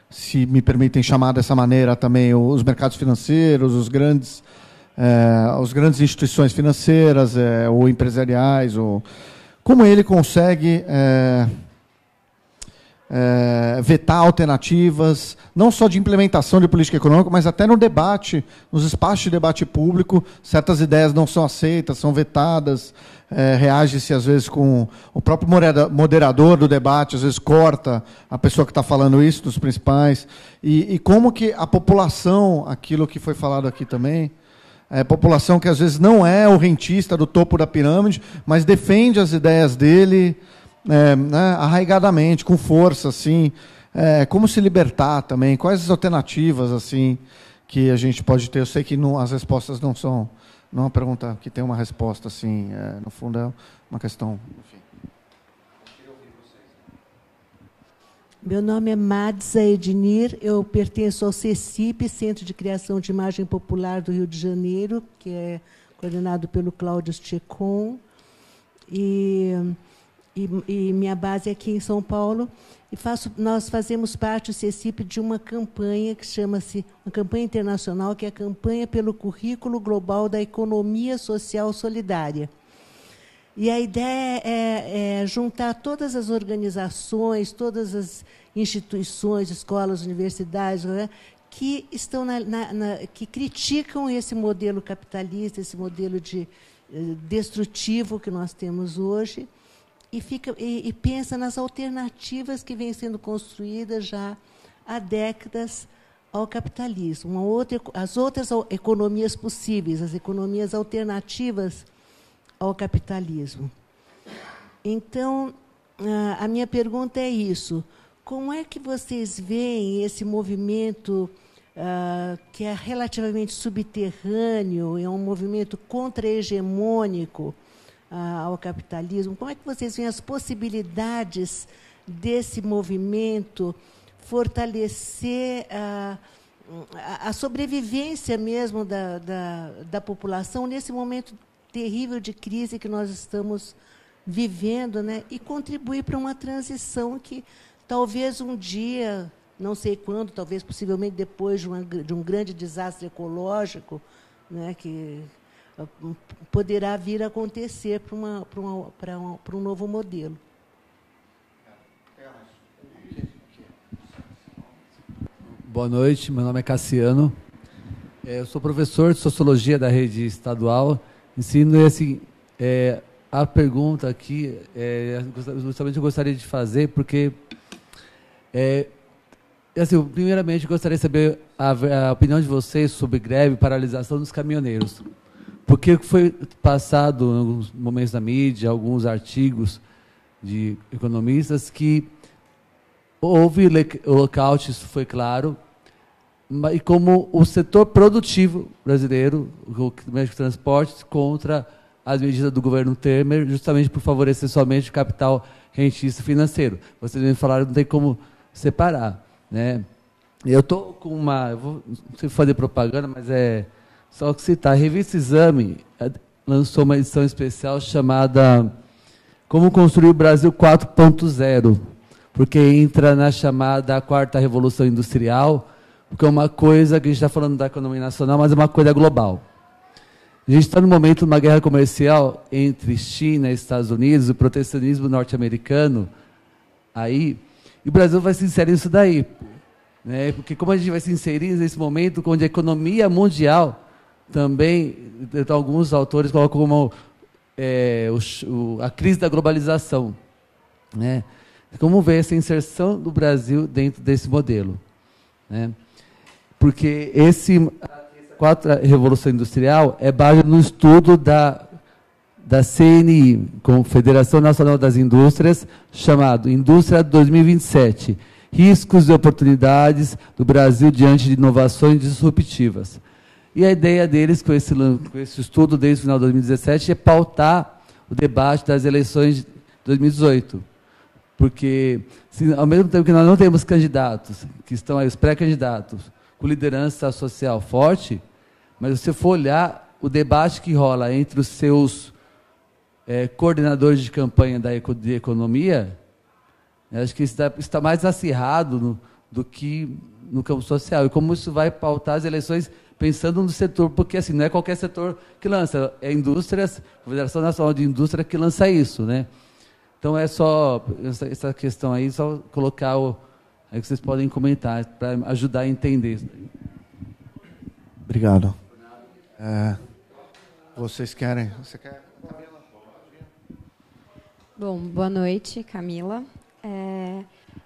se me permitem chamar dessa maneira também, os mercados financeiros, as grandes instituições financeiras ou empresariais, como ele consegue vetar alternativas, não só de implementação de política econômica, mas até no debate, nos espaços de debate público, certas ideias não são aceitas, são vetadas, reage-se às vezes com o próprio moderador do debate, às vezes corta a pessoa que está falando isso, dos principais, e como que a população, aquilo que foi falado aqui também, a população que às vezes não é o rentista do topo da pirâmide, mas defende as ideias dele, né, arraigadamente, com força, assim, como se libertar também, quais as alternativas assim que a gente pode ter. Eu sei que as respostas não são, não é uma pergunta que tem uma resposta assim, no fundo é uma questão, enfim. Meu nome é Madza Ednir, eu pertenço ao CECIP, Centro de Criação de Imagem Popular do Rio de Janeiro, que é coordenado pelo Cláudio Checon, e minha base é aqui em São Paulo. E nós fazemos parte, o CECIP, de uma campanha que chama-se, uma campanha internacional, que é a Campanha pelo Currículo Global da Economia Social Solidária. E a ideia é juntar todas as organizações, todas as instituições, escolas, universidades, né, que estão que criticam esse modelo capitalista, esse modelo destrutivo que nós temos hoje, e pensa nas alternativas que vêm sendo construídas já há décadas ao capitalismo, as outras economias possíveis, as economias alternativas ao capitalismo. Então, a minha pergunta é isso: como é que vocês veem esse movimento que é relativamente subterrâneo, é um movimento contra-hegemônico ao capitalismo? Como é que vocês veem as possibilidades desse movimento fortalecer a sobrevivência mesmo da população nesse momento terrível de crise que nós estamos vivendo, né, e contribuir para uma transição que talvez um dia, não sei quando, talvez possivelmente depois de um grande desastre ecológico, né, que poderá vir a acontecer para um novo modelo. Boa noite, meu nome é Cassiano. Eu sou professor de Sociologia da rede estadual. Ensino assim, a pergunta aqui, justamente eu gostaria de fazer, porque, assim, primeiramente, eu gostaria de saber a opinião de vocês sobre greve e paralisação dos caminhoneiros. Porque foi passado, em alguns momentos da mídia, alguns artigos de economistas, que houve lockout, isso foi claro, e como o setor produtivo brasileiro, o meio de transportes, contra as medidas do governo Temer, justamente por favorecer somente o capital rentista financeiro. Vocês me falaram que não tem como separar, né? Eu estou com não sei fazer propaganda, mas só citar. A revista Exame lançou uma edição especial chamada Como Construir o Brasil 4.0, porque entra na chamada Quarta Revolução Industrial, porque é uma coisa que a gente está falando da economia nacional, mas é uma coisa global. A gente está no momento de uma guerra comercial entre China e Estados Unidos, o protecionismo norte-americano, aí, e o Brasil vai se inserir nisso daí, né? Porque como a gente vai se inserir nesse momento onde a economia mundial também, então, alguns autores colocam como a crise da globalização, né? Como ver essa inserção do Brasil dentro desse modelo, né? Porque a quarta revolução industrial é base no estudo da CNI, Confederação Nacional das Indústrias, chamado Indústria 2027, Riscos e Oportunidades do Brasil diante de inovações disruptivas. E a ideia deles, com esse estudo desde o final de 2017, é pautar o debate das eleições de 2018. Porque, ao mesmo tempo que nós não temos candidatos, que estão aí, os pré-candidatos, com liderança social forte, mas se você for olhar o debate que rola entre os seus coordenadores de campanha de economia, acho que está mais acirrado do que no campo social. E como isso vai pautar as eleições pensando no setor, porque assim, não é qualquer setor que lança, é indústrias, a Confederação Nacional de Indústria que lança isso, né? Então, é só essa questão aí, só colocar aí que vocês podem comentar, para ajudar a entender isso daí. Obrigado. Vocês querem? Você quer? Bom, boa noite, Camila.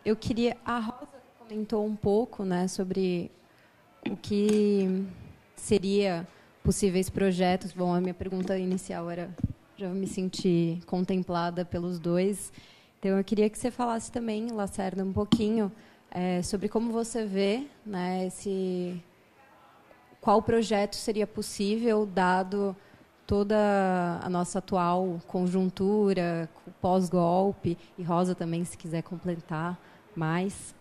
Eu queria... A Rosa comentou um pouco, né, sobre o que seria possíveis projetos. Bom, a minha pergunta inicial era... Já me senti contemplada pelos dois. Então, eu queria que você falasse também, Lacerda, um pouquinho sobre como você vê, né, qual projeto seria possível, dado toda a nossa atual conjuntura, pós-golpe, e Rosa também, se quiser completar mais.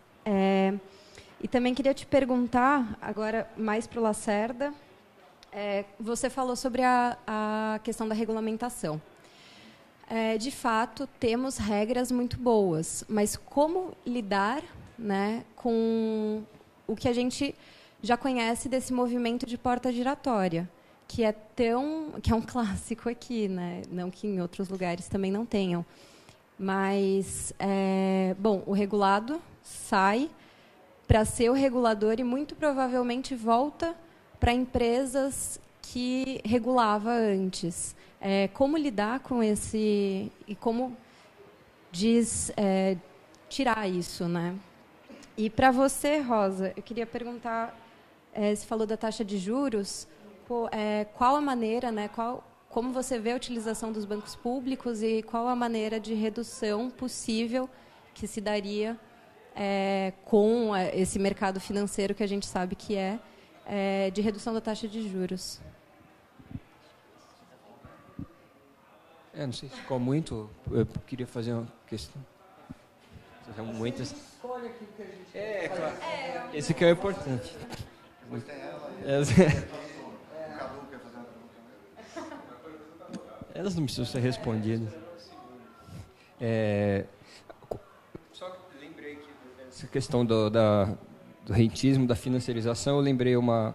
E também queria te perguntar, agora mais para o Lacerda, você falou sobre a questão da regulamentação. De fato, temos regras muito boas, mas como lidar, né, com o que a gente já conhece desse movimento de porta giratória, que é um clássico aqui, né? Não que em outros lugares também não tenham. Mas, bom, o regulado sai para ser o regulador e muito provavelmente volta para empresas que regulava antes. Como lidar com esse... E como tirar isso, né? E para você, Rosa, eu queria perguntar, você falou da taxa de juros, qual a maneira, né, como você vê a utilização dos bancos públicos e qual a maneira de redução possível que se daria com esse mercado financeiro que a gente sabe que de redução da taxa de juros? Não sei se ficou muito. Eu queria fazer uma questão. São muitas. Escolhe aquilo que a gente claro. Esse aqui é o importante. Elas não precisam ser respondidas. Só lembrei que essa questão do rentismo, da financiarização, eu lembrei uma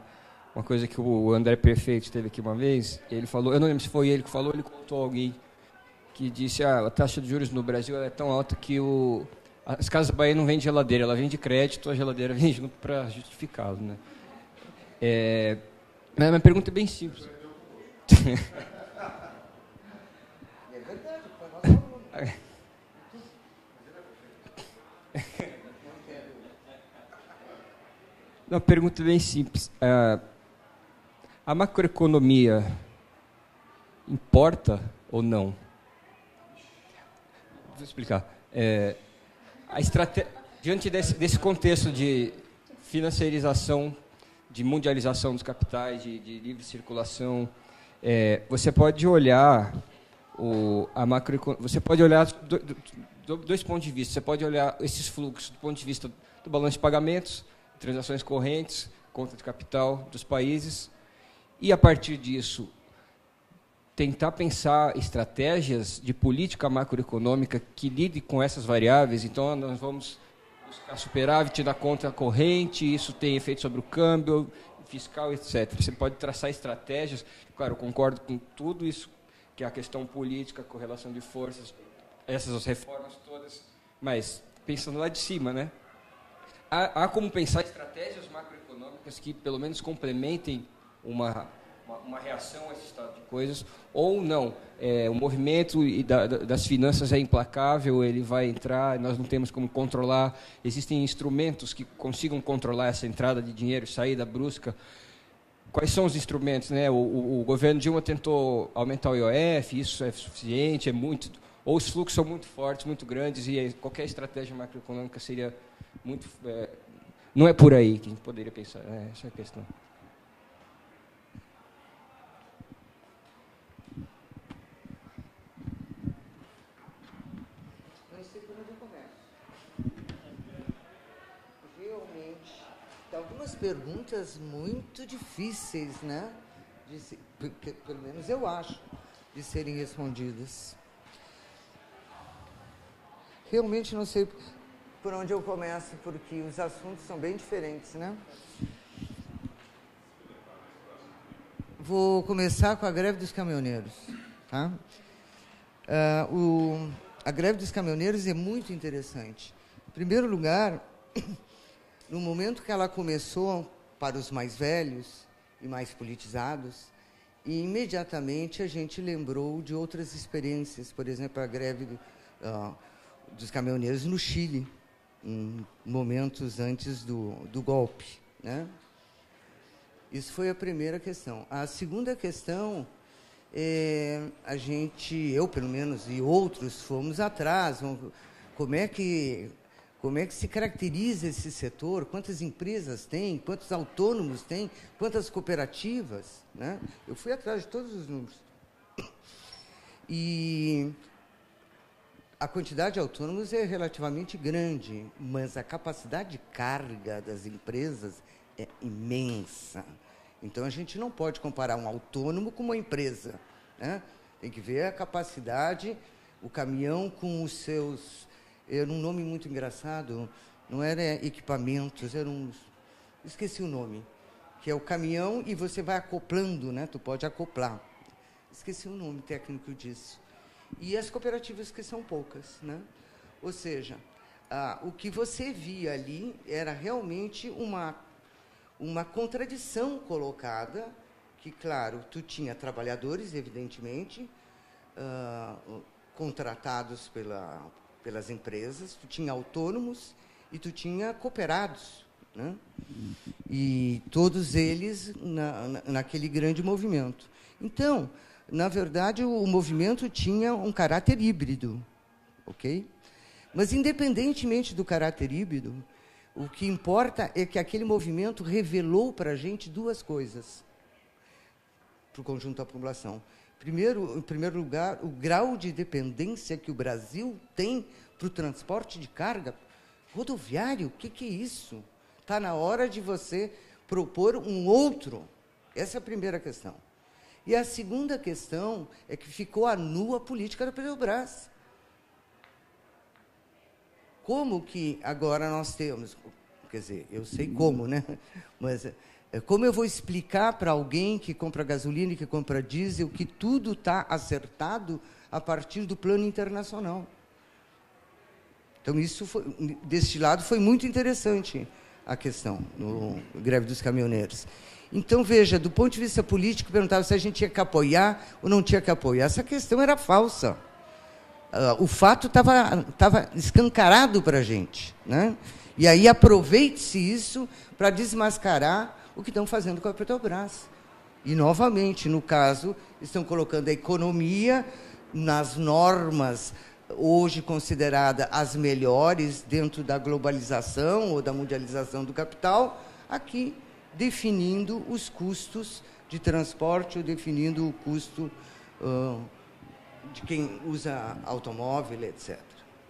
coisa que o André Prefeito esteve aqui uma vez. Ele falou, eu não lembro se foi ele que falou, ele contou alguém que disse a taxa de juros no Brasil é tão alta que as Casas Bahia não vendem geladeira, ela vende crédito, a geladeira vem junto para justificá-lo, né? Mas a minha pergunta é bem simples. É verdade, foi nosso aluno. Uma pergunta bem simples. A macroeconomia importa ou não? Vou explicar. Diante desse contexto de financiarização, de mundialização dos capitais, de livre circulação, você pode olhar você pode olhar dois pontos de vista. Você pode olhar esses fluxos do ponto de vista do balanço de pagamentos, transações correntes, conta de capital dos países, e, a partir disso, tentar pensar estratégias de política macroeconômica que lidem com essas variáveis. Então, nós vamos buscar superávit na conta corrente, isso tem efeito sobre o câmbio, fiscal, etc. Você pode traçar estratégias, claro, eu concordo com tudo isso, que é a questão política, correlação de forças, essas reformas todas, mas pensando lá de cima, né? Há como pensar estratégias macroeconômicas que, pelo menos, complementem uma reação a esse estado de coisas, ou não. O movimento das finanças é implacável, ele vai entrar, nós não temos como controlar. Existem instrumentos que consigam controlar essa entrada de dinheiro, saída brusca. Quais são os instrumentos, né? O governo Dilma tentou aumentar o IOF, isso é suficiente, ou os fluxos são muito fortes, muito grandes, e qualquer estratégia macroeconômica seria muito... não é por aí que a gente poderia pensar, essa é a questão. Não sei por onde eu começo. Realmente, tem algumas perguntas muito difíceis, né? Pelo menos eu acho, de serem respondidas. Realmente não sei por onde eu começo, porque os assuntos são bem diferentes, né? Vou começar com a greve dos caminhoneiros. Tá? a greve dos caminhoneiros é muito interessante. Em primeiro lugar, no momento que ela começou para os mais velhos e mais politizados, e imediatamente a gente lembrou de outras experiências, por exemplo, a greve dos caminhoneiros no Chile, em momentos antes do golpe, né? Isso foi a primeira questão. A segunda questão eu pelo menos e outros fomos atrás. Como é que se caracteriza esse setor? Quantas empresas tem? Quantos autônomos tem? Quantas cooperativas, né? Eu fui atrás de todos os números. E a quantidade de autônomos é relativamente grande, mas a capacidade de carga das empresas é imensa. Então, a gente não pode comparar um autônomo com uma empresa, né? Tem que ver a capacidade, o caminhão com os seus... Era um nome muito engraçado, não era equipamentos, esqueci o nome, que é o caminhão e você vai acoplando, né? Tu pode acoplar. Esqueci o nome técnico disso. E as cooperativas, que são poucas, né? Ou seja, o que você via ali era realmente uma contradição colocada, que, claro, tu tinha trabalhadores, evidentemente, contratados pelas empresas, tu tinha autônomos e tu tinha cooperados, né? E todos eles naquele grande movimento. Então, na verdade, o movimento tinha um caráter híbrido, ok? Mas, independentemente do caráter híbrido, o que importa é que aquele movimento revelou para a gente duas coisas, para o conjunto da população. Em primeiro lugar, o grau de dependência que o Brasil tem para o transporte de carga rodoviário. O que é isso? Está na hora de você propor um outro. Essa é a primeira questão. E a segunda questão é que ficou a nu a política da Petrobras. Como que agora nós temos... Quer dizer, eu sei como, né? Mas como eu vou explicar para alguém que compra gasolina e que compra diesel que tudo está acertado a partir do plano internacional? Então, deste lado, foi muito interessante a questão, no greve dos caminhoneiros. Então, veja, do ponto de vista político, perguntava se a gente tinha que apoiar ou não tinha que apoiar. Essa questão era falsa. O fato estava escancarado para a gente, né? E aí aproveite-se isso para desmascarar o que estão fazendo com a Petrobras. E, novamente, no caso, estão colocando a economia nas normas hoje consideradas as melhores dentro da globalização ou da mundialização do capital, aqui definindo os custos de transporte ou definindo o custo de quem usa automóvel, etc.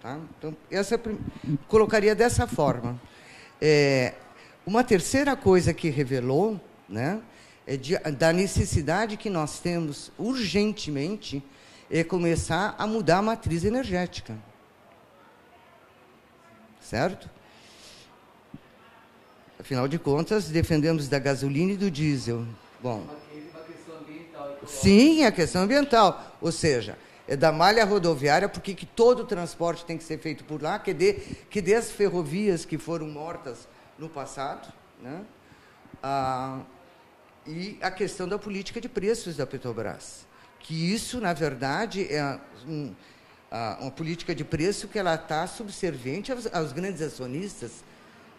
Tá? Então, colocaria dessa forma. Uma terceira coisa que revelou, né, da necessidade que nós temos urgentemente é começar a mudar a matriz energética. Certo? Afinal de contas, defendemos da gasolina e do diesel. Bom, sim, a questão ambiental. Ou seja, é da malha rodoviária, porque que todo o transporte tem que ser feito por lá, que dê as ferrovias que foram mortas no passado, né? E a questão da política de preços da Petrobras. Que isso, na verdade, é uma política de preço que ela está subserviente aos grandes acionistas.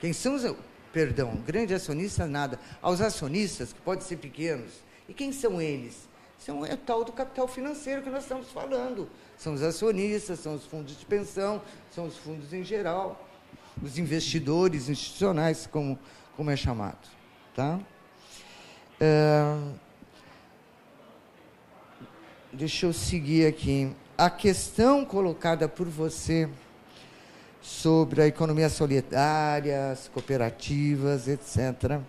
Quem são os... Perdão, grandes acionistas, nada. Aos acionistas, que podem ser pequenos. E quem são eles? É o tal do capital financeiro que nós estamos falando. São os acionistas, são os fundos de pensão, são os fundos em geral, os investidores institucionais, como é chamado. Tá? Deixa eu seguir aqui. A questão colocada por você sobre a economia solidária, as cooperativas, etc.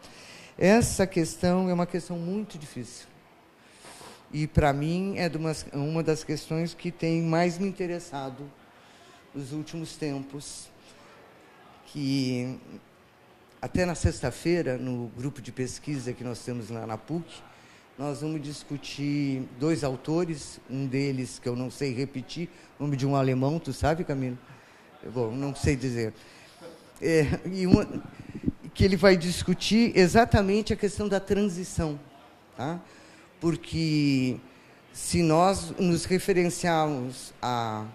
Essa questão é uma questão muito difícil. E, para mim, é uma das questões que tem mais me interessado nos últimos tempos. Que, até na sexta-feira, no grupo de pesquisa que nós temos lá na PUC, nós vamos discutir 2 autores, um deles que eu não sei repetir, o nome de um alemão, tu sabe, Camilo? Bom, não sei dizer. Que ele vai discutir exatamente a questão da transição, tá? Porque se nós nos referenciarmos à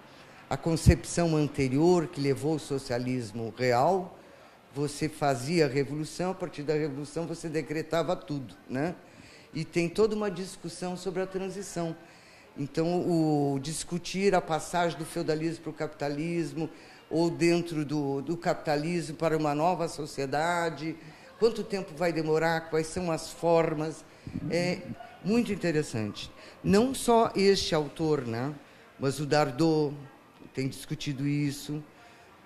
concepção anterior que levou o socialismo real, você fazia a revolução, a partir da revolução você decretava tudo, né? E tem toda uma discussão sobre a transição. Então, o discutir a passagem do feudalismo para o capitalismo, ou dentro do capitalismo para uma nova sociedade, quanto tempo vai demorar, quais são as formas, é muito interessante. Não só este autor, né, mas o Dardot tem discutido isso,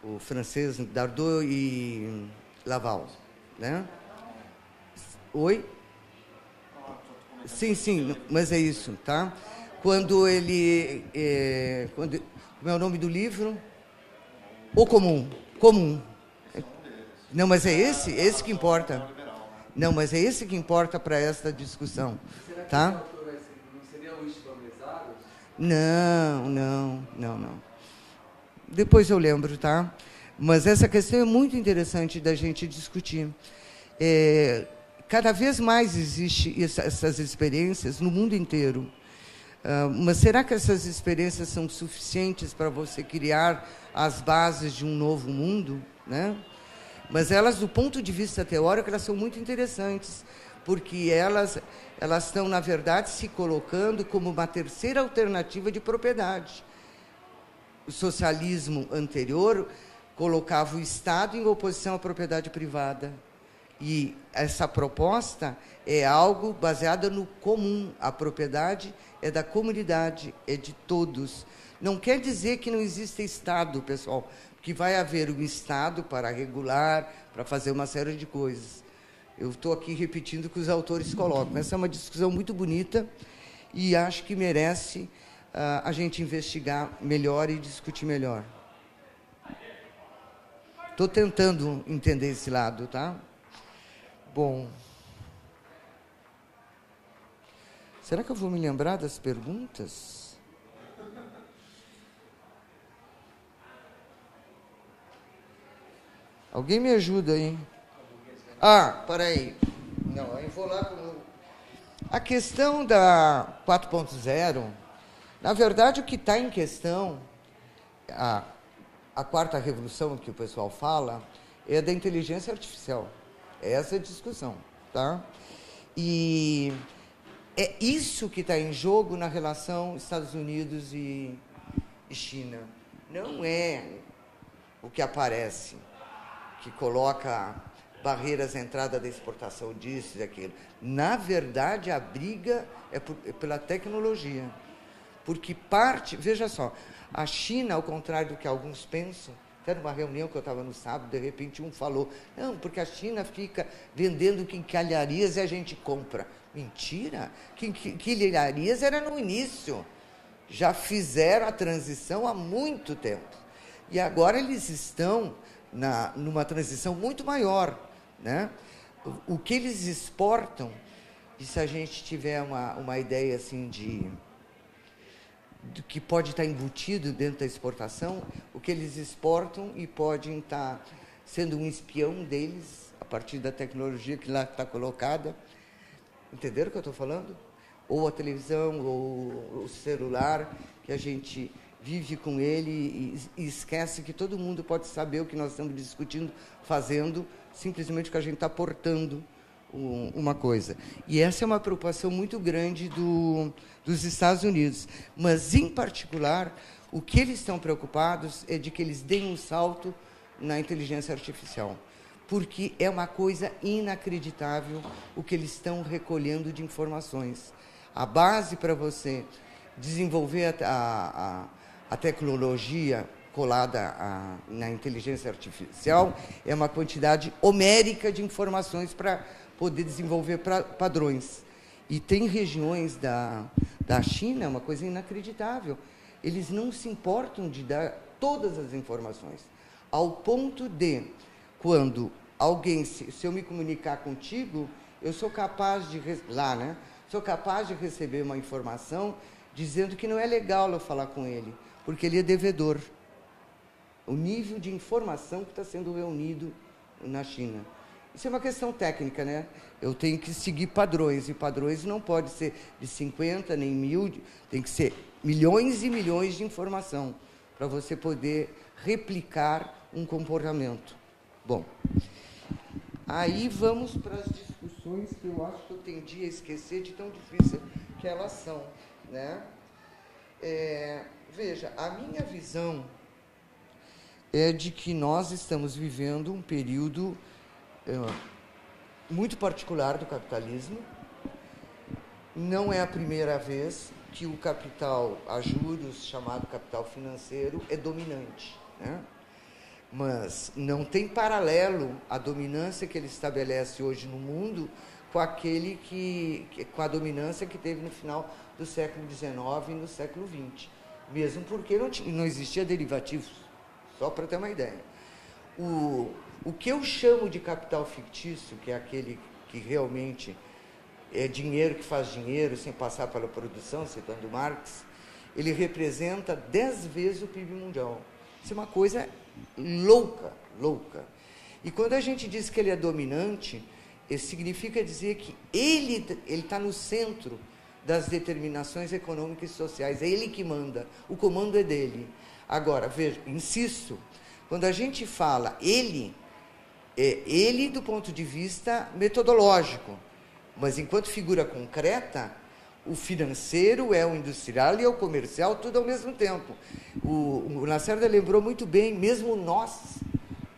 o francês Dardot e Laval, né? Oi? Sim, mas é isso, tá? Quando ele... como é o nome do livro? O Comum. Não, mas é esse que importa. Não, mas é esse que importa para esta discussão. Será que tá? esse autor não seria o Istvan Mesaros? Não. Depois eu lembro, tá? Mas essa questão é muito interessante da gente discutir. Cada vez mais existem essas experiências no mundo inteiro. Mas será que essas experiências são suficientes para você criar as bases de um novo mundo, né? Mas elas, do ponto de vista teórico, elas são muito interessantes, porque elas estão, na verdade, se colocando como uma terceira alternativa de propriedade. O socialismo anterior colocava o Estado em oposição à propriedade privada. E essa proposta é algo baseado no comum. A propriedade é da comunidade, é de todos. Não quer dizer que não exista Estado, pessoal, que vai haver um Estado para regular, para fazer uma série de coisas. Eu estou aqui repetindo o que os autores colocam. Essa é uma discussão muito bonita e acho que merece a gente investigar melhor e discutir melhor. Estou tentando entender esse lado, tá? Bom, será que eu vou me lembrar das perguntas? Alguém me ajuda aí? Peraí. Não, eu vou lá com... A questão da 4.0, na verdade, o que está em questão, a quarta revolução que o pessoal fala, é da inteligência artificial. Essa é a discussão, tá? E é isso que está em jogo na relação Estados Unidos e China. Não é o que aparece, que coloca barreiras à entrada da exportação disso e daquilo. Na verdade, a briga é pela tecnologia. Porque veja só, a China, ao contrário do que alguns pensam, até numa reunião que eu estava no sábado, de repente um falou, não, porque a China fica vendendo quinquilharias e a gente compra. Mentira! Quinquilharias era no início. Já fizeram a transição há muito tempo. E agora eles estão numa transição muito maior, né? O que eles exportam, e se a gente tiver uma ideia assim do que pode estar embutido dentro da exportação, o que eles exportam e podem estar sendo um espião deles, a partir da tecnologia que lá está colocada. Entenderam o que eu estou falando? Ou a televisão, ou o celular, que a gente vive com ele e esquece que todo mundo pode saber o que nós estamos discutindo, fazendo, simplesmente que a gente está portando uma coisa. E essa é uma preocupação muito grande dos Estados Unidos. Mas, em particular, o que eles estão preocupados é de que eles deem um salto na inteligência artificial. Porque é uma coisa inacreditável o que eles estão recolhendo de informações. A base para você desenvolver a tecnologia colada na inteligência artificial é uma quantidade homérica de informações para poder desenvolver padrões. E tem regiões da China, uma coisa inacreditável, eles não se importam de dar todas as informações, ao ponto de, quando alguém, se eu me comunicar contigo, eu sou capaz de, lá, né? Sou capaz de receber uma informação dizendo que não é legal eu falar com ele, porque ele é devedor. O nível de informação que está sendo reunido na China. Isso é uma questão técnica, né? Eu tenho que seguir padrões, e padrões não pode ser de 50, nem 1000, tem que ser milhões e milhões de informação para você poder replicar um comportamento. Bom, aí vamos para as discussões que eu acho que eu tendi a esquecer de tão difícil que elas são, né? Veja, a minha visão é de que nós estamos vivendo um período muito particular do capitalismo. Não é a primeira vez que o capital a juros, chamado capital financeiro, é dominante, né? Mas não tem paralelo a dominância que ele estabelece hoje no mundo com com a dominância que teve no final do século XIX e no século XX. Mesmo porque não existia derivativos, só para ter uma ideia. O que eu chamo de capital fictício, que é aquele que realmente é dinheiro que faz dinheiro sem passar pela produção, citando Marx, ele representa 10 vezes o PIB mundial. Isso é uma coisa louca, louca. E quando a gente diz que ele é dominante, isso significa dizer que ele está no centro das determinações econômicas e sociais, é ele que manda, o comando é dele. Agora, veja, insisto, quando a gente fala ele do ponto de vista metodológico, mas enquanto figura concreta, o financeiro é o industrial e é o comercial, tudo ao mesmo tempo. O Lacerda lembrou muito bem, mesmo nós,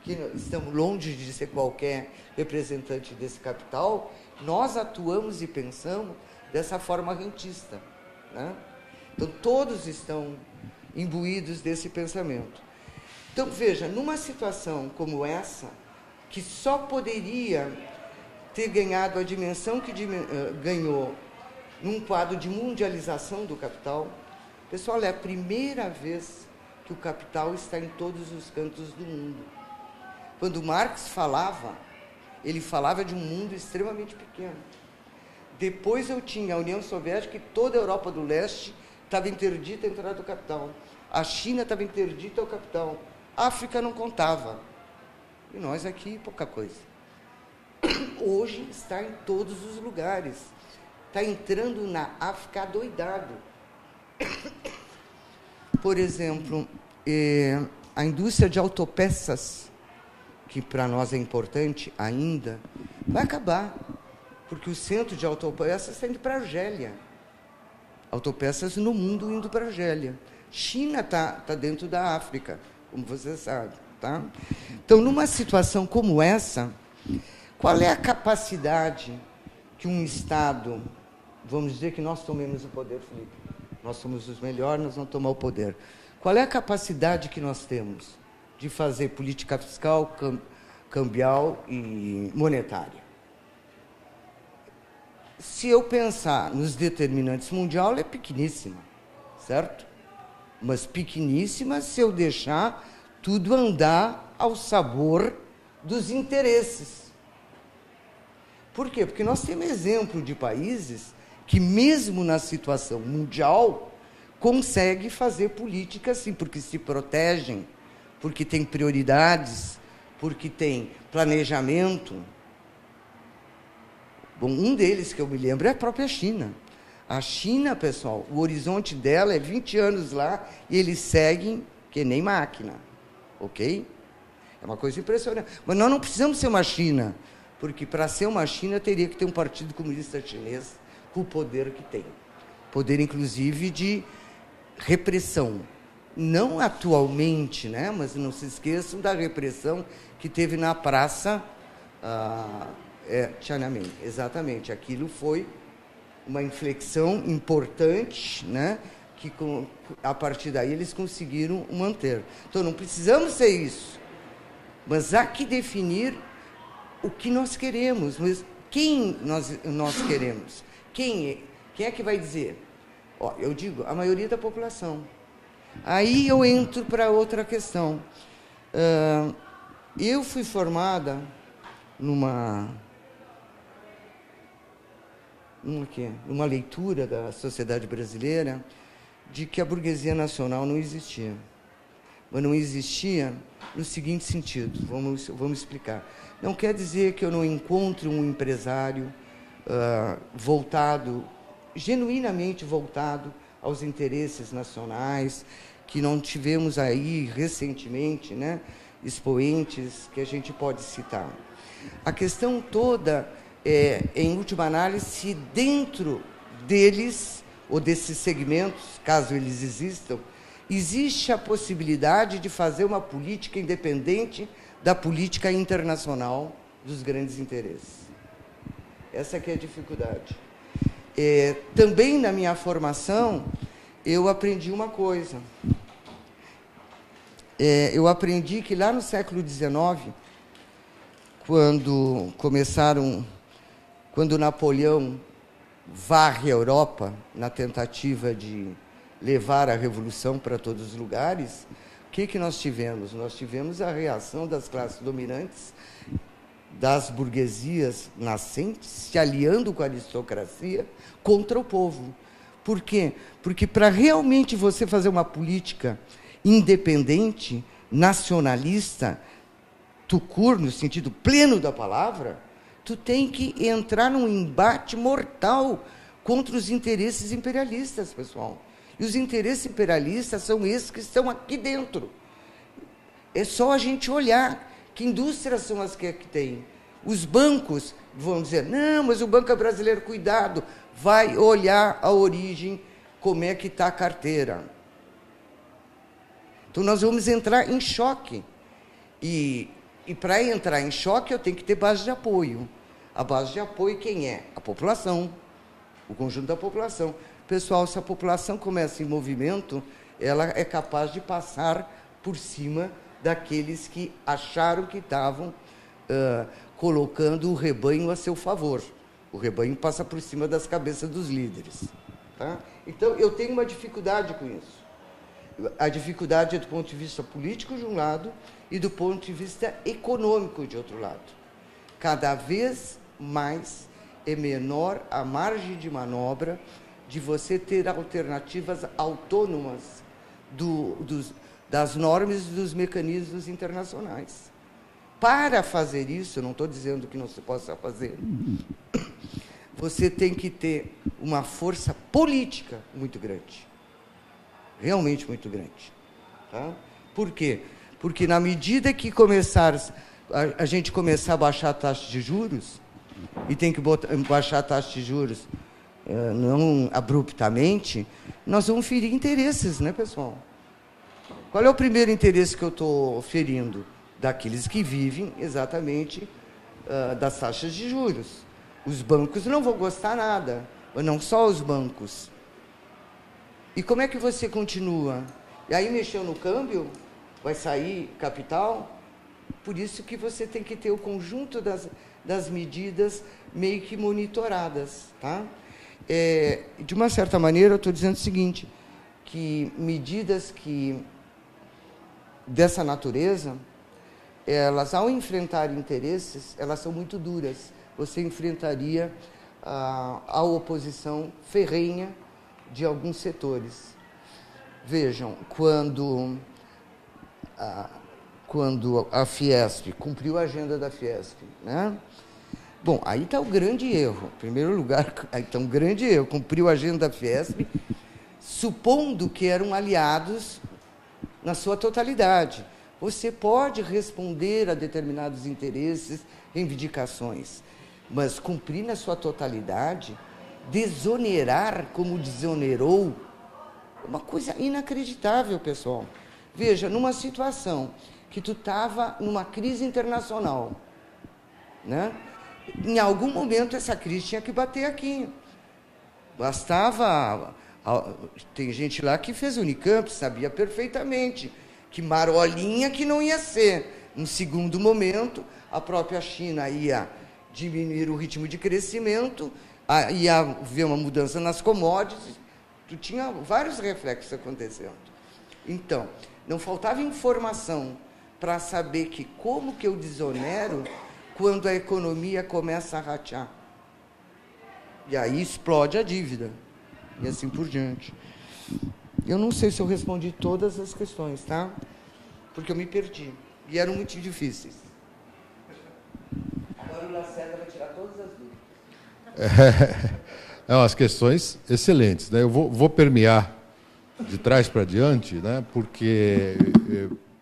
que estamos longe de ser qualquer representante desse capital, nós atuamos e pensamos dessa forma rentista, né? Então, todos estão imbuídos desse pensamento. Então, veja, numa situação como essa, que só poderia ter ganhado a dimensão que ganhou num quadro de mundialização do capital, pessoal, é a primeira vez que o capital está em todos os cantos do mundo. Quando Marx falava, ele falava de um mundo extremamente pequeno. Depois eu tinha a União Soviética e toda a Europa do Leste estava interdita a entrada do capital. A China estava interdita ao capital. A África não contava. E nós aqui, pouca coisa. Hoje está em todos os lugares. Está entrando na África adoidado. Por exemplo, a indústria de autopeças, que para nós é importante ainda, vai acabar, porque o centro de autopeças está indo para a Argélia. Autopeças no mundo indo para a Argélia. China está dentro da África, como você sabe. Tá? Então, numa situação como essa, qual é a capacidade que um Estado, vamos dizer que nós tomemos o poder, Felipe, nós somos os melhores, nós vamos tomar o poder. Qual é a capacidade que nós temos de fazer política fiscal, cambial e monetária? Se eu pensar nos determinantes mundial, ela é pequeníssima, certo? Mas pequeníssima se eu deixar tudo andar ao sabor dos interesses. Por quê? Porque nós temos exemplo de países que, mesmo na situação mundial, conseguem fazer política assim, porque se protegem, porque tem prioridades, porque tem planejamento. Bom, um deles que eu me lembro é a própria China. A China, pessoal, o horizonte dela é 20 anos lá e eles seguem que nem máquina. Ok? É uma coisa impressionante. Mas nós não precisamos ser uma China, porque para ser uma China teria que ter um partido comunista chinês com o poder que tem. Poder, inclusive, de repressão. Não atualmente, né? Mas não se esqueçam da repressão que teve na praça Tiananmen. Exatamente. Aquilo foi uma inflexão importante, né? Que a partir daí eles conseguiram manter. Então, não precisamos ser isso, mas há que definir o que nós queremos, mas quem nós queremos. Quem é que vai dizer? Ó, eu digo, a maioria da população. Aí eu entro para outra questão. Eu fui formada uma leitura da sociedade brasileira de que a burguesia nacional não existia. Mas não existia no seguinte sentido, vamos explicar. Não quer dizer que eu não encontre um empresário genuinamente voltado aos interesses nacionais, que não tivemos aí recentemente, né, expoentes que a gente pode citar. A questão toda é, em última análise, se dentro deles, ou desses segmentos, caso eles existam, existe a possibilidade de fazer uma política independente da política internacional dos grandes interesses. Essa que é a dificuldade. Também na minha formação, eu aprendi uma coisa. Eu aprendi que lá no século XIX, quando Napoleão varre a Europa na tentativa de levar a revolução para todos os lugares, o que nós tivemos? Nós tivemos a reação das classes dominantes, das burguesias nascentes, se aliando com a aristocracia contra o povo. Por quê? Porque para realmente você fazer uma política independente, nacionalista, tucur, no sentido pleno da palavra, tu tem que entrar num embate mortal contra os interesses imperialistas, pessoal. E os interesses imperialistas são esses que estão aqui dentro. É só a gente olhar que indústrias são as que tem. Os bancos vão dizer, não, mas o banco é brasileiro, cuidado, vai olhar a origem, como é que está a carteira. Então, nós vamos entrar em choque. E para entrar em choque, eu tenho que ter base de apoio. A base de apoio, quem é? A população, o conjunto da população. Pessoal, se a população começa em movimento, ela é capaz de passar por cima daqueles que acharam que estavam colocando o rebanho a seu favor. O rebanho passa por cima das cabeças dos líderes. Tá? Então, eu tenho uma dificuldade com isso. A dificuldade é do ponto de vista político, de um lado, e do ponto de vista econômico, de outro lado. Cada vez mais é menor a margem de manobra de você ter alternativas autônomas das normas e dos mecanismos internacionais. Para fazer isso, eu não estou dizendo que não se possa fazer, você tem que ter uma força política muito grande. Realmente muito grande. Tá? Por quê? Porque na medida que a gente começar a baixar a taxa de juros, e tem que baixar a taxa de juros não abruptamente, nós vamos ferir interesses, né, pessoal? Qual é o primeiro interesse que eu estou ferindo? Daqueles que vivem exatamente das taxas de juros. Os bancos não vão gostar nada, não só os bancos. E como é que você continua? E aí mexeu no câmbio, vai sair capital? Por isso que você tem que ter o conjunto das medidas meio que monitoradas. Tá? De uma certa maneira, eu estou dizendo o seguinte, que medidas dessa natureza, elas, ao enfrentar interesses, elas são muito duras. Você enfrentaria a oposição ferrenha de alguns setores. Vejam, quando a Fiesp cumpriu a agenda da Fiesp, né? Bom, aí está o grande erro. Em primeiro lugar, aí está um grande erro. Cumpriu a agenda da Fiesp, supondo que eram aliados na sua totalidade. Você pode responder a determinados interesses, reivindicações, mas cumprir na sua totalidade, desonerar como desonerou, uma coisa inacreditável, pessoal. Veja, numa situação que tu estava numa crise internacional, né? Em algum momento essa crise tinha que bater aqui. Bastava... Tem gente lá que fez Unicamp, sabia perfeitamente que marolinha que não ia ser. Em segundo momento, a própria China ia diminuir o ritmo de crescimento, ia haver uma mudança nas commodities, tu tinha vários reflexos acontecendo. Então, não faltava informação para saber que como que eu desonero quando a economia começa a ratear. E aí explode a dívida. E assim por diante. Eu não sei se eu respondi todas as questões, tá? Porque eu me perdi. E eram muito difíceis. Agora o Lacerda vai tirar todas as dúvidas. As questões excelentes, né? Eu vou permear de trás para diante, né? Porque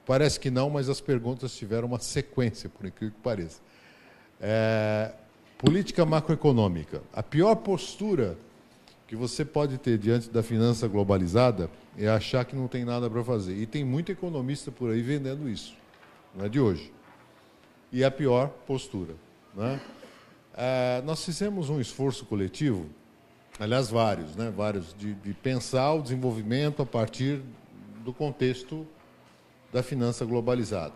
parece que não, mas as perguntas tiveram uma sequência, por incrível que pareça. Política macroeconômica. A pior postura que você pode ter diante da finança globalizada é achar que não tem nada para fazer. E tem muito economista por aí vendendo isso, não é de hoje. E a pior postura, né? Nós fizemos um esforço coletivo, aliás, vários, né? Vários, de pensar o desenvolvimento a partir do contexto da finança globalizada.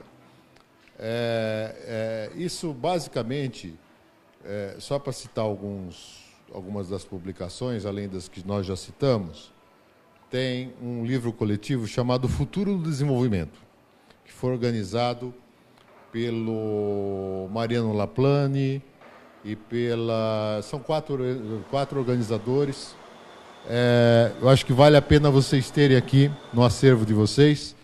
Isso, basicamente, só para citar algumas das publicações, além das que nós já citamos, tem um livro coletivo chamado Futuro do Desenvolvimento, que foi organizado pelo Mariano Laplane e são quatro organizadores. Eu acho que vale a pena vocês terem aqui no acervo de vocês.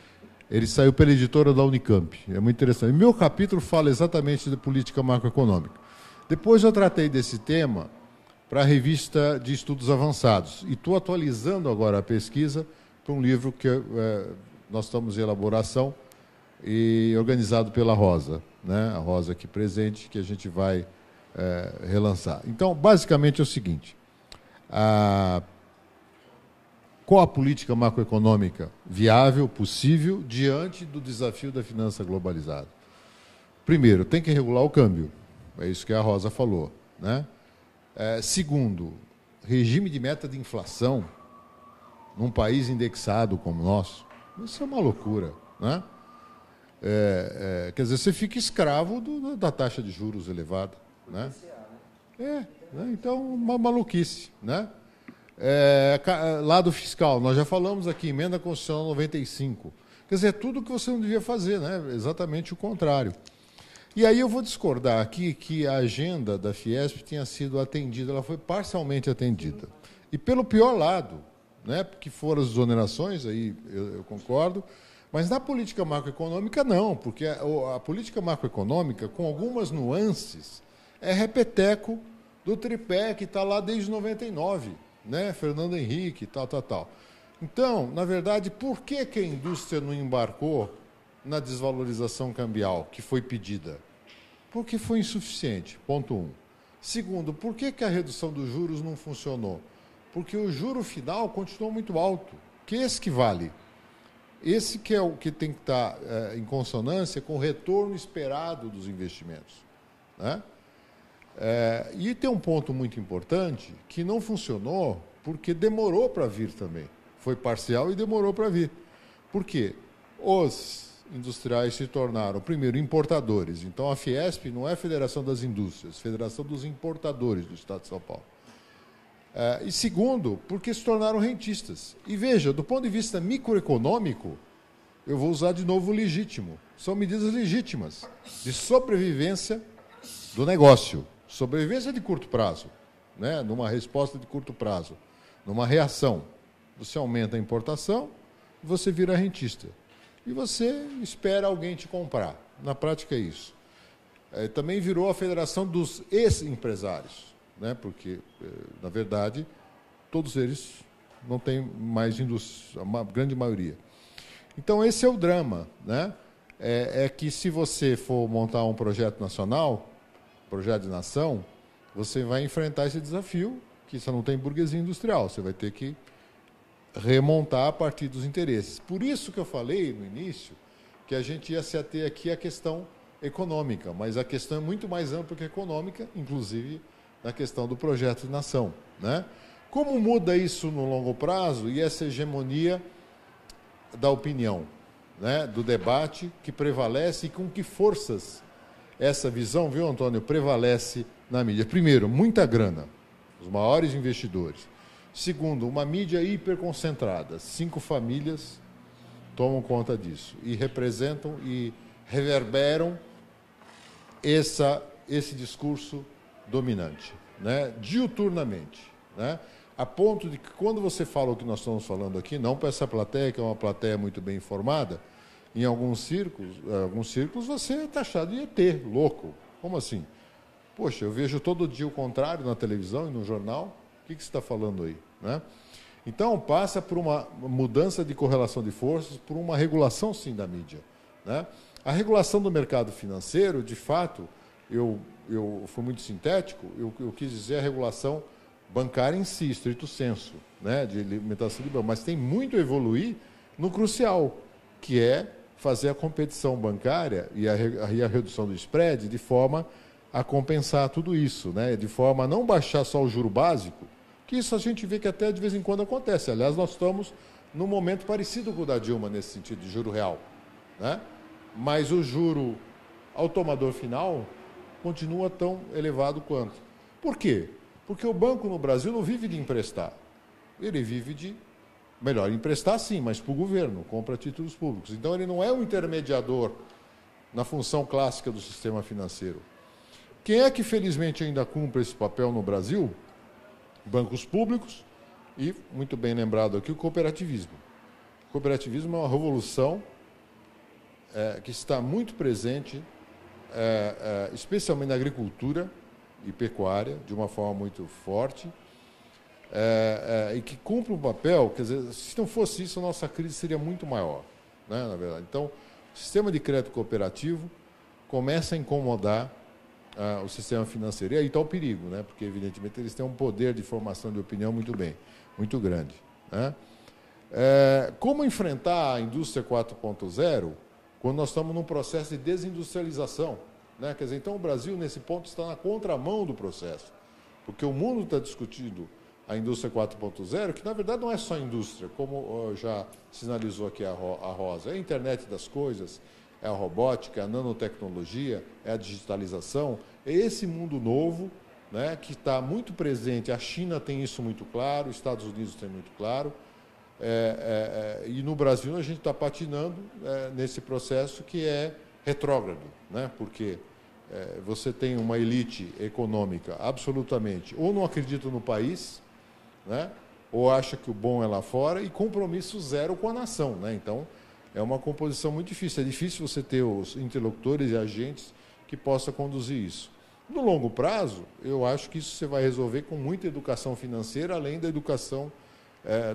Ele saiu pela editora da Unicamp. É muito interessante. O meu capítulo fala exatamente de política macroeconômica. Depois eu tratei desse tema para a revista de estudos avançados. E estou atualizando agora a pesquisa para um livro que nós estamos em elaboração e organizado pela Rosa, né? A Rosa aqui presente, que a gente vai relançar. Então, basicamente é o seguinte. Qual a política macroeconômica viável, possível, diante do desafio da finança globalizada? Primeiro, tem que regular o câmbio. É isso que a Rosa falou, né? Segundo, regime de meta de inflação num país indexado como o nosso, isso é uma loucura, né? Quer dizer, você fica escravo da taxa de juros elevada, né? Né? Então, uma maluquice, né? Lado fiscal, nós já falamos aqui, emenda constitucional 95. Quer dizer, tudo que você não devia fazer, né? Exatamente o contrário. E aí eu vou discordar aqui que a agenda da Fiesp tenha sido atendida, ela foi parcialmente atendida. E pelo pior lado, né? Porque foram as exonerações, aí eu concordo, mas na política macroeconômica não, porque a política macroeconômica, com algumas nuances, é repeteco do tripé que está lá desde 99, né? Fernando Henrique, tal. Então, na verdade, por que a indústria não embarcou na desvalorização cambial que foi pedida? Porque foi insuficiente, ponto 1. Segundo, por que a redução dos juros não funcionou? Porque o juro final continuou muito alto, que esse que vale. Esse que é o que tem que estar em consonância com o retorno esperado dos investimentos, né? E tem um ponto muito importante que não funcionou porque demorou para vir também. Foi parcial e demorou para vir. Por quê? Os industriais se tornaram, primeiro, importadores. Então, a Fiesp não é a Federação das Indústrias, Federação dos Importadores do Estado de São Paulo. E segundo, porque se tornaram rentistas. E veja, do ponto de vista microeconômico, eu vou usar de novo o legítimo. São medidas legítimas de sobrevivência do negócio. Sobrevivência de curto prazo, né? Numa resposta de curto prazo, numa reação. Você aumenta a importação, você vira rentista. E você espera alguém te comprar. Na prática é isso. Também virou a Federação dos Ex-Empresários, né? Porque, na verdade, todos eles não têm mais indústria, a grande maioria. Então, esse é o drama, né? Que se você for montar um projeto nacional, projeto de nação, você vai enfrentar esse desafio, que você não tem burguesia industrial, você vai ter que remontar a partir dos interesses. Por isso que eu falei no início que a gente ia se ater aqui à questão econômica, mas a questão é muito mais ampla que econômica, inclusive na questão do projeto de nação, né? Como muda isso no longo prazo e essa hegemonia da opinião, né? Do debate que prevalece e com que forças essa visão, viu, Antônio, prevalece na mídia? Primeiro, muita grana, os maiores investidores. Segundo, uma mídia hiperconcentrada. 5 famílias tomam conta disso e representam e reverberam esse discurso dominante, né, diuturnamente, né, a ponto de que quando você fala o que nós estamos falando aqui, não para essa plateia, que é uma plateia muito bem informada, em alguns círculos você é taxado de ET, louco. Como assim? Poxa, eu vejo todo dia o contrário na televisão e no jornal. O que você está falando aí? Né? Então, passa por uma mudança de correlação de forças, por uma regulação, sim, da mídia. Né? A regulação do mercado financeiro, de fato, eu fui muito sintético, eu quis dizer a regulação bancária em si, estrito senso, né, de limitação de banco. Mas tem muito a evoluir no crucial, que é fazer a competição bancária e a redução do spread de forma a compensar tudo isso, né, de forma a não baixar só o juro básico, que isso a gente vê que até de vez em quando acontece. Aliás, nós estamos num momento parecido com o da Dilma nesse sentido, de juro real. Né? Mas o juro ao tomador final continua tão elevado quanto. Por quê? Porque o banco no Brasil não vive de emprestar. Ele vive de, melhor, emprestar sim, mas para o governo, compra títulos públicos. Então ele não é um intermediador na função clássica do sistema financeiro. Quem é que felizmente ainda cumpre esse papel no Brasil? Bancos públicos e, muito bem lembrado aqui, o cooperativismo. O cooperativismo é uma revolução que está muito presente, especialmente na agricultura e pecuária, de uma forma muito forte, e que cumpre um papel, quer dizer, se não fosse isso, a nossa crise seria muito maior, né, na verdade. Então, o sistema de crédito cooperativo começa a incomodar o sistema financeiro. E aí está o perigo, né, porque, evidentemente, eles têm um poder de formação de opinião muito grande. Né? Como enfrentar a indústria 4.0 quando nós estamos num processo de desindustrialização? Né? Quer dizer, então o Brasil, nesse ponto, está na contramão do processo, porque o mundo está discutindo a indústria 4.0, que na verdade não é só indústria, como já sinalizou aqui a Rosa, é a internet das coisas, é a robótica, é a nanotecnologia, é a digitalização, é esse mundo novo, né, que está muito presente. A China tem isso muito claro, os Estados Unidos tem muito claro, e no Brasil a gente está patinando nesse processo que é retrógrado, né, porque você tem uma elite econômica absolutamente, ou não acredita no país, né, ou acha que o bom é lá fora, e compromisso zero com a nação. Né? Então, é uma composição muito difícil. É difícil você ter os interlocutores e agentes que possam conduzir isso. No longo prazo, eu acho que isso você vai resolver com muita educação financeira, além da educação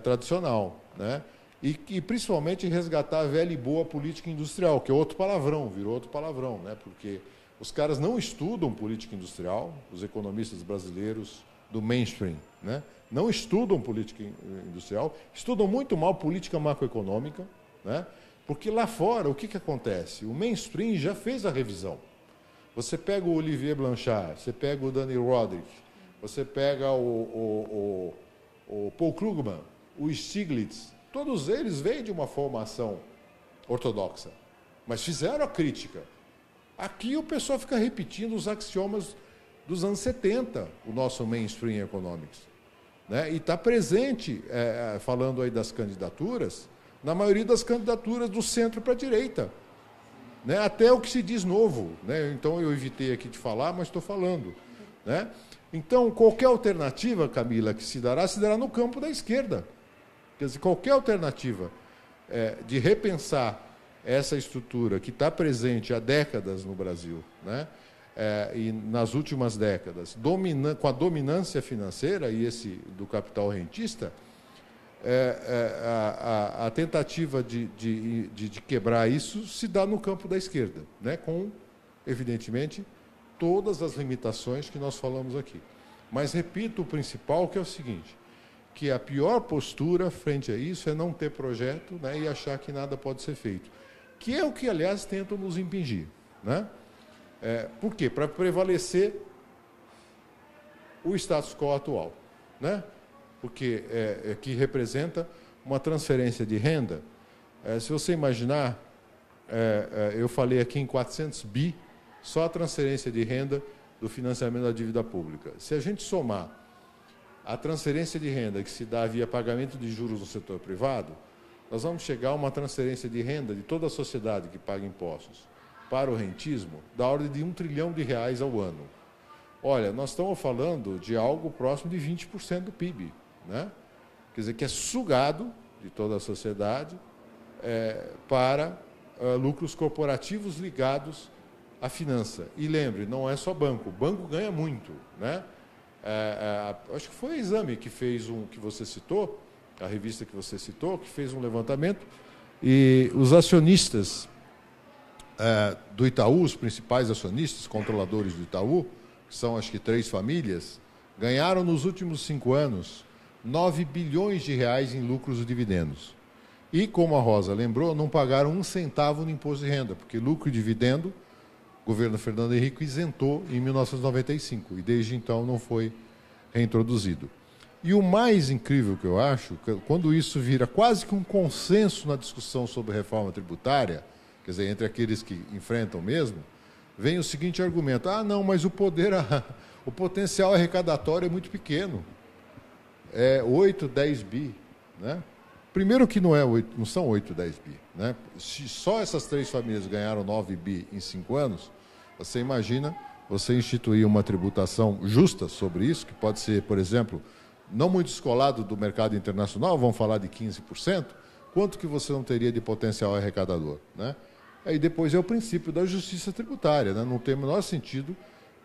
tradicional. Né? E principalmente resgatar a velha e boa política industrial, que é outro palavrão, virou outro palavrão, né? Porque os caras não estudam política industrial, os economistas brasileiros do mainstream, né? Não estudam política industrial, estudam muito mal política macroeconômica, né? Porque lá fora, o que acontece? O mainstream já fez a revisão. Você pega o Olivier Blanchard, você pega o Daniel Rodrik, você pega o Paul Krugman, o Stiglitz, todos eles vêm de uma formação ortodoxa, mas fizeram a crítica. Aqui o pessoal fica repetindo os axiomas dos anos 70, o nosso mainstream economics. Né? E está presente, falando aí das candidaturas, na maioria das candidaturas do centro para a direita. Né? Até o que se diz novo. Né? Então, eu evitei aqui de falar, mas estou falando. Né? Então, qualquer alternativa, Camila, que se dará no campo da esquerda. Quer dizer, qualquer alternativa de repensar essa estrutura que está presente há décadas no Brasil, né? E nas últimas décadas, com a dominância financeira e esse do capital rentista, a tentativa de quebrar isso se dá no campo da esquerda, né? Com, evidentemente, todas as limitações que nós falamos aqui. Mas repito o principal, que é o seguinte, que a pior postura frente a isso é não ter projeto, né, e achar que nada pode ser feito. Que é o que, aliás, tentam nos impingir. Né? Por quê? Para prevalecer o status quo atual. Né? Porque que representa uma transferência de renda. Se você imaginar, eu falei aqui em 400 bi, só a transferência de renda do financiamento da dívida pública. Se a gente somar a transferência de renda que se dá via pagamento de juros no setor privado, nós vamos chegar a uma transferência de renda de toda a sociedade que paga impostos para o rentismo da ordem de R$1 trilhão ao ano. olha, nós estamos falando de algo próximo de 20% do PIB, né? Quer dizer, que é sugado de toda a sociedade para lucros corporativos ligados à finança. E lembre, não é só banco. O banco ganha muito, né? Acho que foi a Exame que fez que você citou, a revista que você citou, que fez um levantamento, e os acionistas do Itaú, os principais acionistas, controladores do Itaú, que são acho que 3 famílias, ganharam nos últimos 5 anos 9 bilhões de reais em lucros e dividendos. E, como a Rosa lembrou, não pagaram 1 centavo no imposto de renda, porque lucro e dividendo, o governo Fernando Henrique isentou em 1995, e desde então não foi reintroduzido. E o mais incrível que eu acho, quando isso vira quase que um consenso na discussão sobre reforma tributária, quer dizer, entre aqueles que enfrentam mesmo, vem o seguinte argumento: não, mas o potencial arrecadatório é muito pequeno. É 8, 10 bi. Né? Primeiro que não são 8, 10 bi. Né? Se só essas 3 famílias ganharam 9 bi em 5 anos, você imagina você instituir uma tributação justa sobre isso, que pode ser, por exemplo, não muito descolado do mercado internacional, vamos falar de 15%, quanto que você não teria de potencial arrecadador? Né? Aí depois é o princípio da justiça tributária. Né? Não tem o menor sentido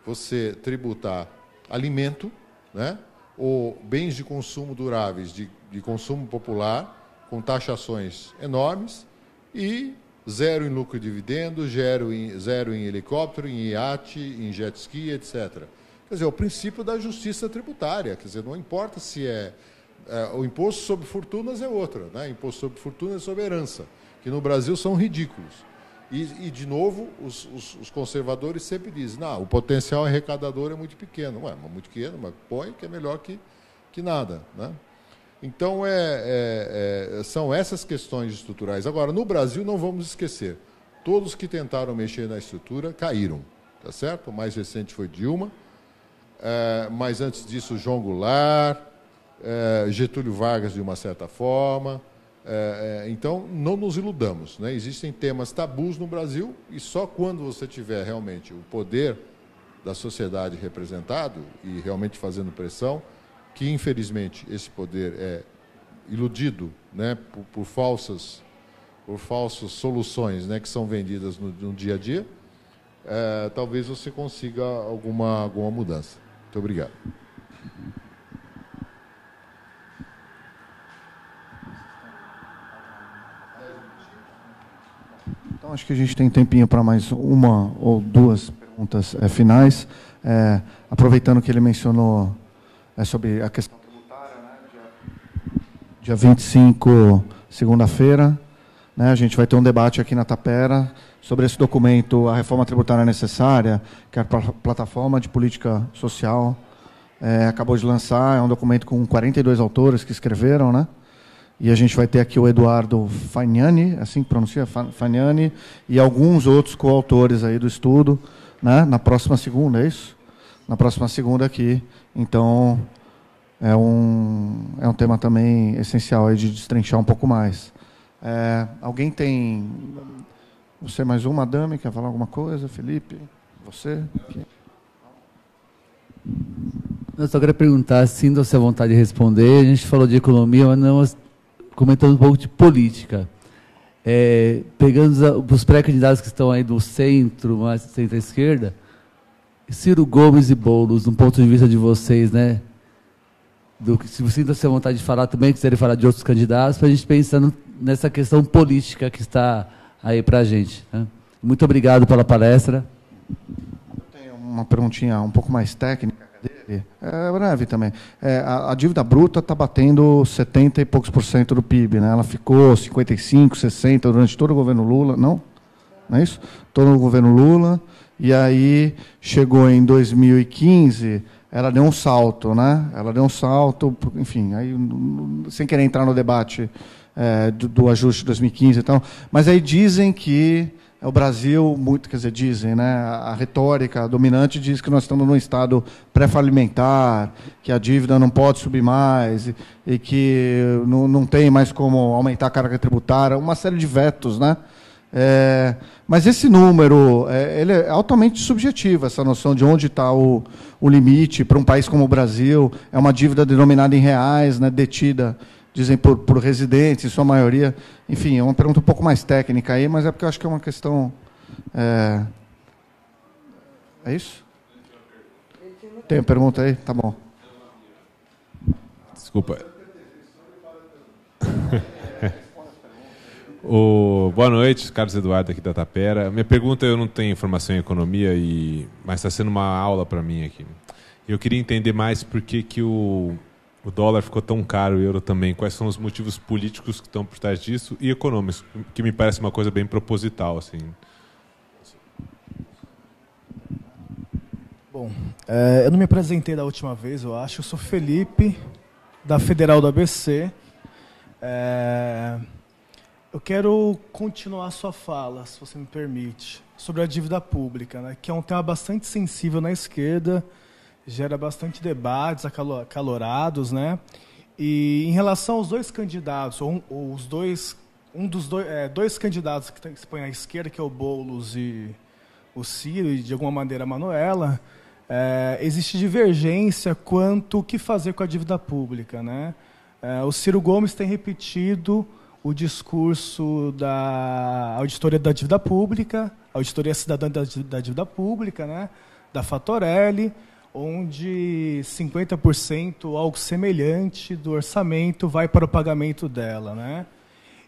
você tributar alimento, né? Ou bens de consumo duráveis, de consumo popular, com taxações enormes, e zero em lucro e dividendo, zero em helicóptero, em iate, em jet ski, etc. Quer dizer, é o princípio da justiça tributária. Quer dizer, não importa se o imposto sobre fortunas é outro, né? Imposto sobre fortuna é sobre herança, que no Brasil são ridículos. E de novo, os conservadores sempre dizem, o potencial arrecadador é muito pequeno. Mas muito pequeno, mas põe que é melhor que nada. Né? Então, são essas questões estruturais. Agora, no Brasil, não vamos esquecer, todos que tentaram mexer na estrutura caíram. Tá certo? O mais recente foi Dilma, mas antes disso, João Goulart, Getúlio Vargas, de uma certa forma. Então, não nos iludamos. Né? Existem temas tabus no Brasil e só quando você tiver realmente o poder da sociedade representado e realmente fazendo pressão, que, infelizmente, esse poder é iludido, né, por falsas soluções, né, que são vendidas no dia a dia, talvez você consiga alguma mudança. Muito obrigado. Então, acho que a gente tem tempinho para mais uma ou 2 perguntas finais. Aproveitando que ele mencionou sobre a questão tributária, né, dia 25, segunda-feira, né, a gente vai ter um debate aqui na Tapera sobre esse documento, a reforma tributária necessária, que a plataforma de política social acabou de lançar. É um documento com 42 autores que escreveram, né? E a gente vai ter aqui o Eduardo Fagnani, assim que pronuncia, Fagnani, e alguns outros coautores aí do estudo, né? Na próxima segunda, é isso? Na próxima segunda aqui. Então, é um tema também essencial aí de destrinchar um pouco mais. Alguém tem... Você mais uma, Madame, quer falar alguma coisa? Felipe? Você? Eu só queria perguntar, sinta-se à vontade de responder. A gente falou de economia, mas não... comentando um pouco de política. Pegando os pré-candidatos que estão aí do centro, mais centro-esquerda, Ciro Gomes e Boulos, do ponto de vista de vocês, né? Se você sinta-se à vontade de falar também, quiserem falar de outros candidatos, para a gente pensando nessa questão política que está aí para a gente. Né? Muito obrigado pela palestra. Eu tenho uma perguntinha um pouco mais técnica dele. Breve também. A dívida bruta está batendo 70 e poucos % do PIB, né? Ela ficou 55, 60 durante todo o governo Lula, não? Não é isso? Todo o governo Lula. E aí chegou em 2015, ela deu um salto, né? Ela deu um salto, enfim, aí, sem querer entrar no debate do ajuste de 2015 e tal, mas aí dizem que o Brasil, quer dizer, dizem, né, a retórica dominante diz que nós estamos num estado pré-falimentar, que a dívida não pode subir mais e que não tem mais como aumentar a carga tributária, uma série de vetos, né, Mas esse número, ele é altamente subjetivo, essa noção de onde está o limite para um país como o Brasil. É uma dívida denominada em reais, né, detida, dizem, por residentes, em sua maioria. Enfim, é uma pergunta um pouco mais técnica aí, mas é porque eu acho que é uma questão... É isso? Tem uma pergunta aí? Tá bom. Desculpa. Boa noite, Carlos Eduardo aqui da Tapera. Minha pergunta, eu não tenho formação em economia, mas está sendo uma aula para mim aqui. Eu queria entender mais por que o dólar ficou tão caro, o euro também. Quais são os motivos políticos que estão por trás disso e econômicos, que me parece uma coisa bem proposital, assim. Bom, eu não me apresentei da última vez, eu acho. Eu sou Felipe, da Federal do ABC. Eu quero continuar a sua fala, se você me permite, sobre a dívida pública, né, que é um tema bastante sensível na esquerda, gera bastante debates acalorados, né? E em relação aos dois candidatos, dois candidatos que se põem à esquerda, que é o Boulos e o Ciro, e de alguma maneira a Manuela, existe divergência quanto o que fazer com a dívida pública, né? O Ciro Gomes tem repetido o discurso da Auditoria da Dívida Pública, Auditoria Cidadã da Dívida Pública, né, da Fatorelli, onde 50%, algo semelhante do orçamento, vai para o pagamento dela, né?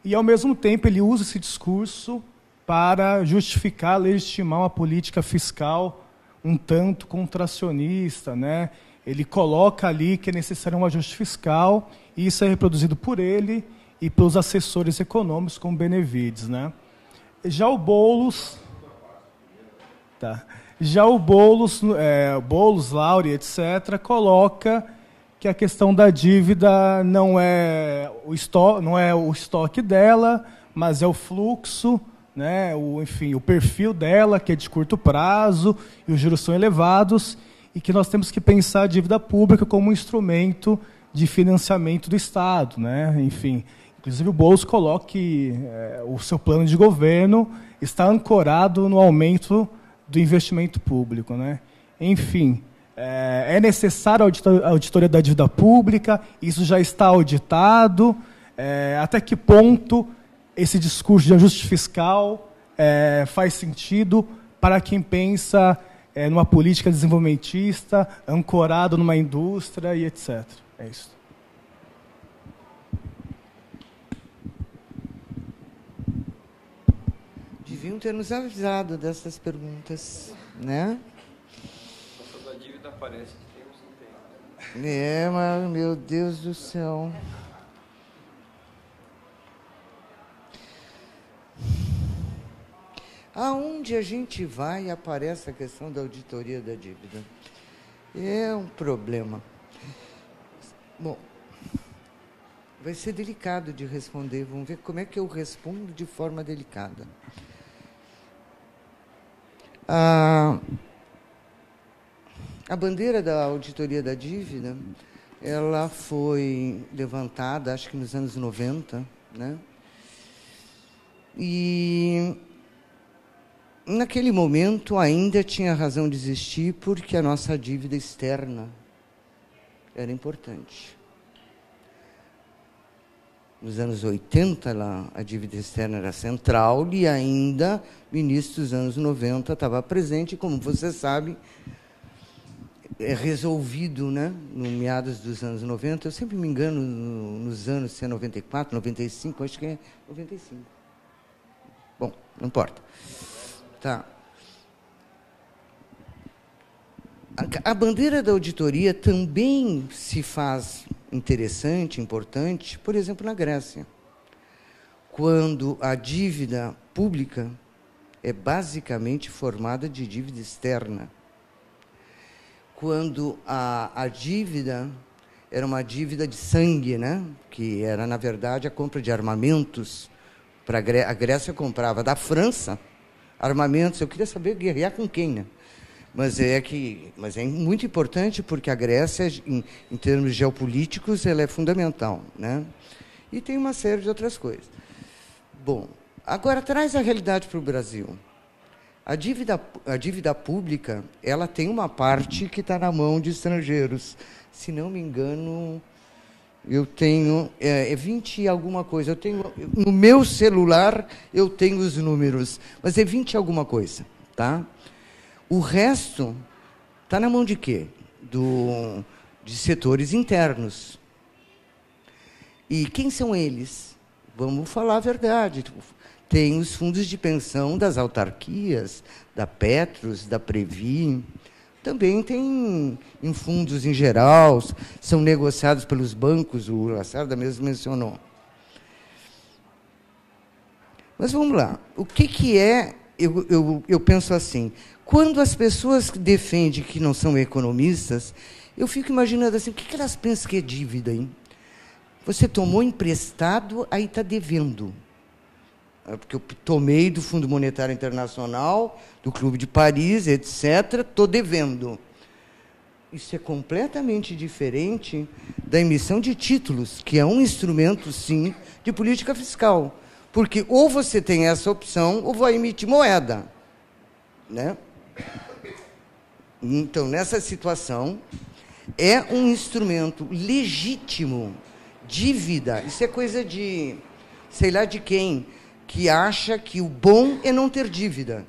E, ao mesmo tempo, ele usa esse discurso para justificar, legitimar uma política fiscal um tanto contracionista, né? Ele coloca ali que é necessário um ajuste fiscal, e isso é reproduzido por ele e pelos assessores econômicos, como Benevides, né? Já o Boulos, Boulos, Lauri, etc., coloca que a questão da dívida não é o estoque dela, mas é o fluxo, né? O perfil dela, que é de curto prazo, e os juros são elevados, e que nós temos que pensar a dívida pública como um instrumento de financiamento do Estado, né? Enfim, inclusive o Boulos coloca que o seu plano de governo está ancorado no aumento do investimento público, né? Enfim, é necessário a auditoria da dívida pública, isso já está auditado. Até que ponto esse discurso de ajuste fiscal faz sentido para quem pensa numa política desenvolvimentista, ancorado numa indústria e etc. É isso. Deviam ter nos avisado dessas perguntas, né? A da dívida parece que tem uns tempos. Mas, meu Deus do céu. Aonde a gente vai, aparece a questão da auditoria da dívida. É um problema. Bom, vai ser delicado de responder. Vamos ver como é que eu respondo de forma delicada. A bandeira da auditoria da dívida, ela foi levantada, acho que nos anos 90, né? E naquele momento ainda tinha razão de existir, porque a nossa dívida externa era importante. Nos anos 80, a dívida externa era central e ainda, no início dos anos 90, estava presente, como você sabe, resolvido, né, no meados dos anos 90. Eu sempre me engano nos anos, se é 94, 95, acho que é 95. Bom, não importa. Tá. A bandeira da auditoria também se faz interessante, importante, por exemplo, na Grécia, quando a dívida pública é basicamente formada de dívida externa. Quando a dívida era uma dívida de sangue, né? Que era, na verdade, a compra de armamentos. A Grécia comprava da França armamentos. Eu queria saber guerrear com quem, né? Mas é muito importante, porque a Grécia, em termos geopolíticos, ela é fundamental, né? E tem uma série de outras coisas. Bom, Agora, traz a realidade para o Brasil. A dívida pública, ela tem uma parte que está na mão de estrangeiros. Se não me engano, eu tenho 20 e alguma coisa. Eu tenho, no meu celular, eu tenho os números, mas é 20 e alguma coisa. Tá? O resto está na mão de quê? De setores internos. E quem são eles? Vamos falar a verdade. Tem os fundos de pensão das autarquias, da Petros, da Previ. Também tem em fundos em geral, são negociados pelos bancos, o Lacerda mesmo mencionou. Mas vamos lá. O que é... Eu penso assim, quando as pessoas defendem que não são economistas, eu fico imaginando assim, o que elas pensam que é dívida, hein? Você tomou emprestado, aí está devendo. Porque eu tomei do Fundo Monetário Internacional, do Clube de Paris, etc., estou devendo. Isso é completamente diferente da emissão de títulos, que é um instrumento, sim, de política fiscal. Porque ou você tem essa opção, ou vai emitir moeda. Né? Então, nessa situação, é um instrumento legítimo. Dívida, isso é coisa de, sei lá de quem, que acha que o bom é não ter dívida.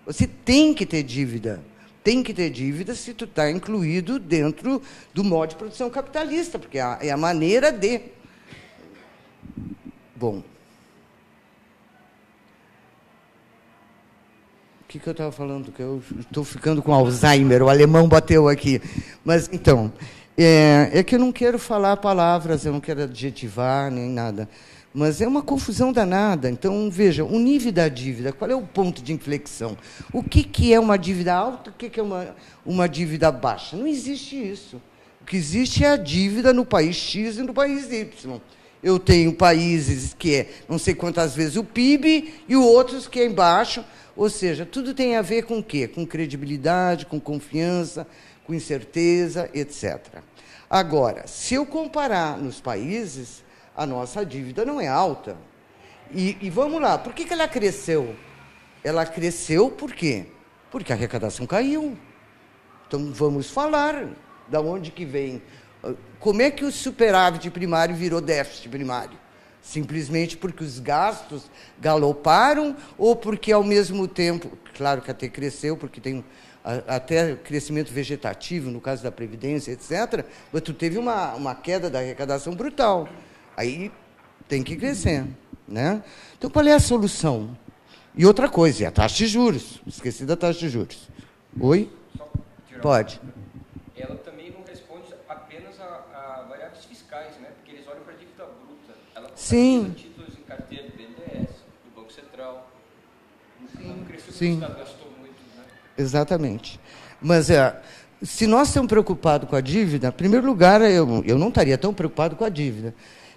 Você tem que ter dívida. Tem que ter dívida se tu está incluído dentro do modo de produção capitalista, porque é a maneira de... Bom. O que eu estava falando? Que eu estou ficando com Alzheimer, o alemão bateu aqui. Mas, então... É que eu não quero falar palavras, eu não quero adjetivar nem nada, mas é uma confusão danada. Então, veja, o nível da dívida, qual é o ponto de inflexão? O que é uma dívida alta, o que é uma dívida baixa? Não existe isso. O que existe é a dívida no país X e no país Y. Eu tenho países que é não sei quantas vezes o PIB e outros que é embaixo, ou seja, tudo tem a ver com o quê? Com credibilidade, com confiança, com incerteza, etc. Agora, se eu comparar nos países, a nossa dívida não é alta. E vamos lá, por que ela cresceu? Ela cresceu por quê? Porque a arrecadação caiu. Então, vamos falar de onde que vem. Como é que o superávit primário virou déficit primário? Simplesmente porque os gastos galoparam ou porque, ao mesmo tempo... Claro que até cresceu, porque tem... até crescimento vegetativo, no caso da Previdência, etc., mas tu teve uma queda da arrecadação brutal. Aí tem que crescer. Né? Então, qual é a solução? E outra coisa, é a taxa de juros. Esqueci da taxa de juros. Oi? Pode. Ela também não responde apenas a variáveis fiscais, né? Porque eles olham para a dívida bruta. Ela sim. Títulos em carteira do BNDES, do Banco Central. Ela não cresceu porque sim. o Estado gastou muito. Exatamente. Mas se nós estamos preocupados com a dívida, em primeiro lugar, eu não estaria tão preocupado com a dívida.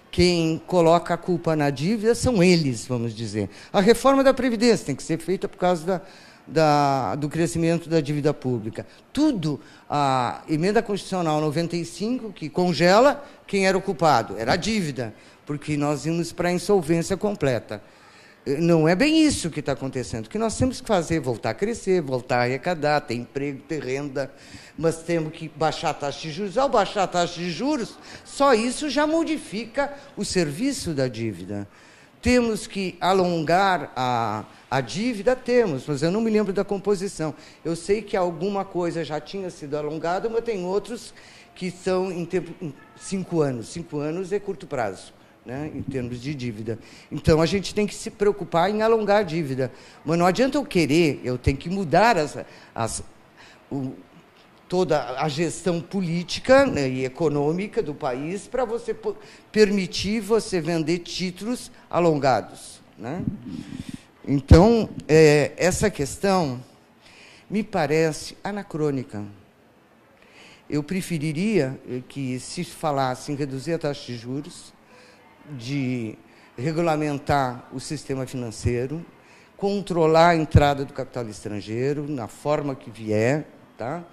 Quem coloca a culpa na dívida são eles, vamos dizer. A reforma da Previdência tem que ser feita por causa do crescimento da dívida pública. Tudo, a emenda constitucional 95, que congela, quem era o culpado? Era a dívida, porque nós íamos para a insolvência completa. Não é bem isso que está acontecendo. O que nós temos que fazer é voltar a crescer, voltar a arrecadar, ter emprego, ter renda, mas temos que baixar a taxa de juros. Ao baixar a taxa de juros, só isso já modifica o serviço da dívida. Temos que alongar a dívida? Temos, mas eu não me lembro da composição. Eu sei que alguma coisa já tinha sido alongada, mas tem outros que são em 5 anos. 5 anos é curto prazo. Né, em termos de dívida. Então, a gente tem que se preocupar em alongar a dívida. Mas não adianta eu querer, eu tenho que mudar toda a gestão política, né, e econômica do país para você permitir você vender títulos alongados. Né? Então, essa questão me parece anacrônica. Eu preferiria que se falasse em reduzir a taxa de juros, de regulamentar o sistema financeiro, controlar a entrada do capital estrangeiro, na forma que vier, tá?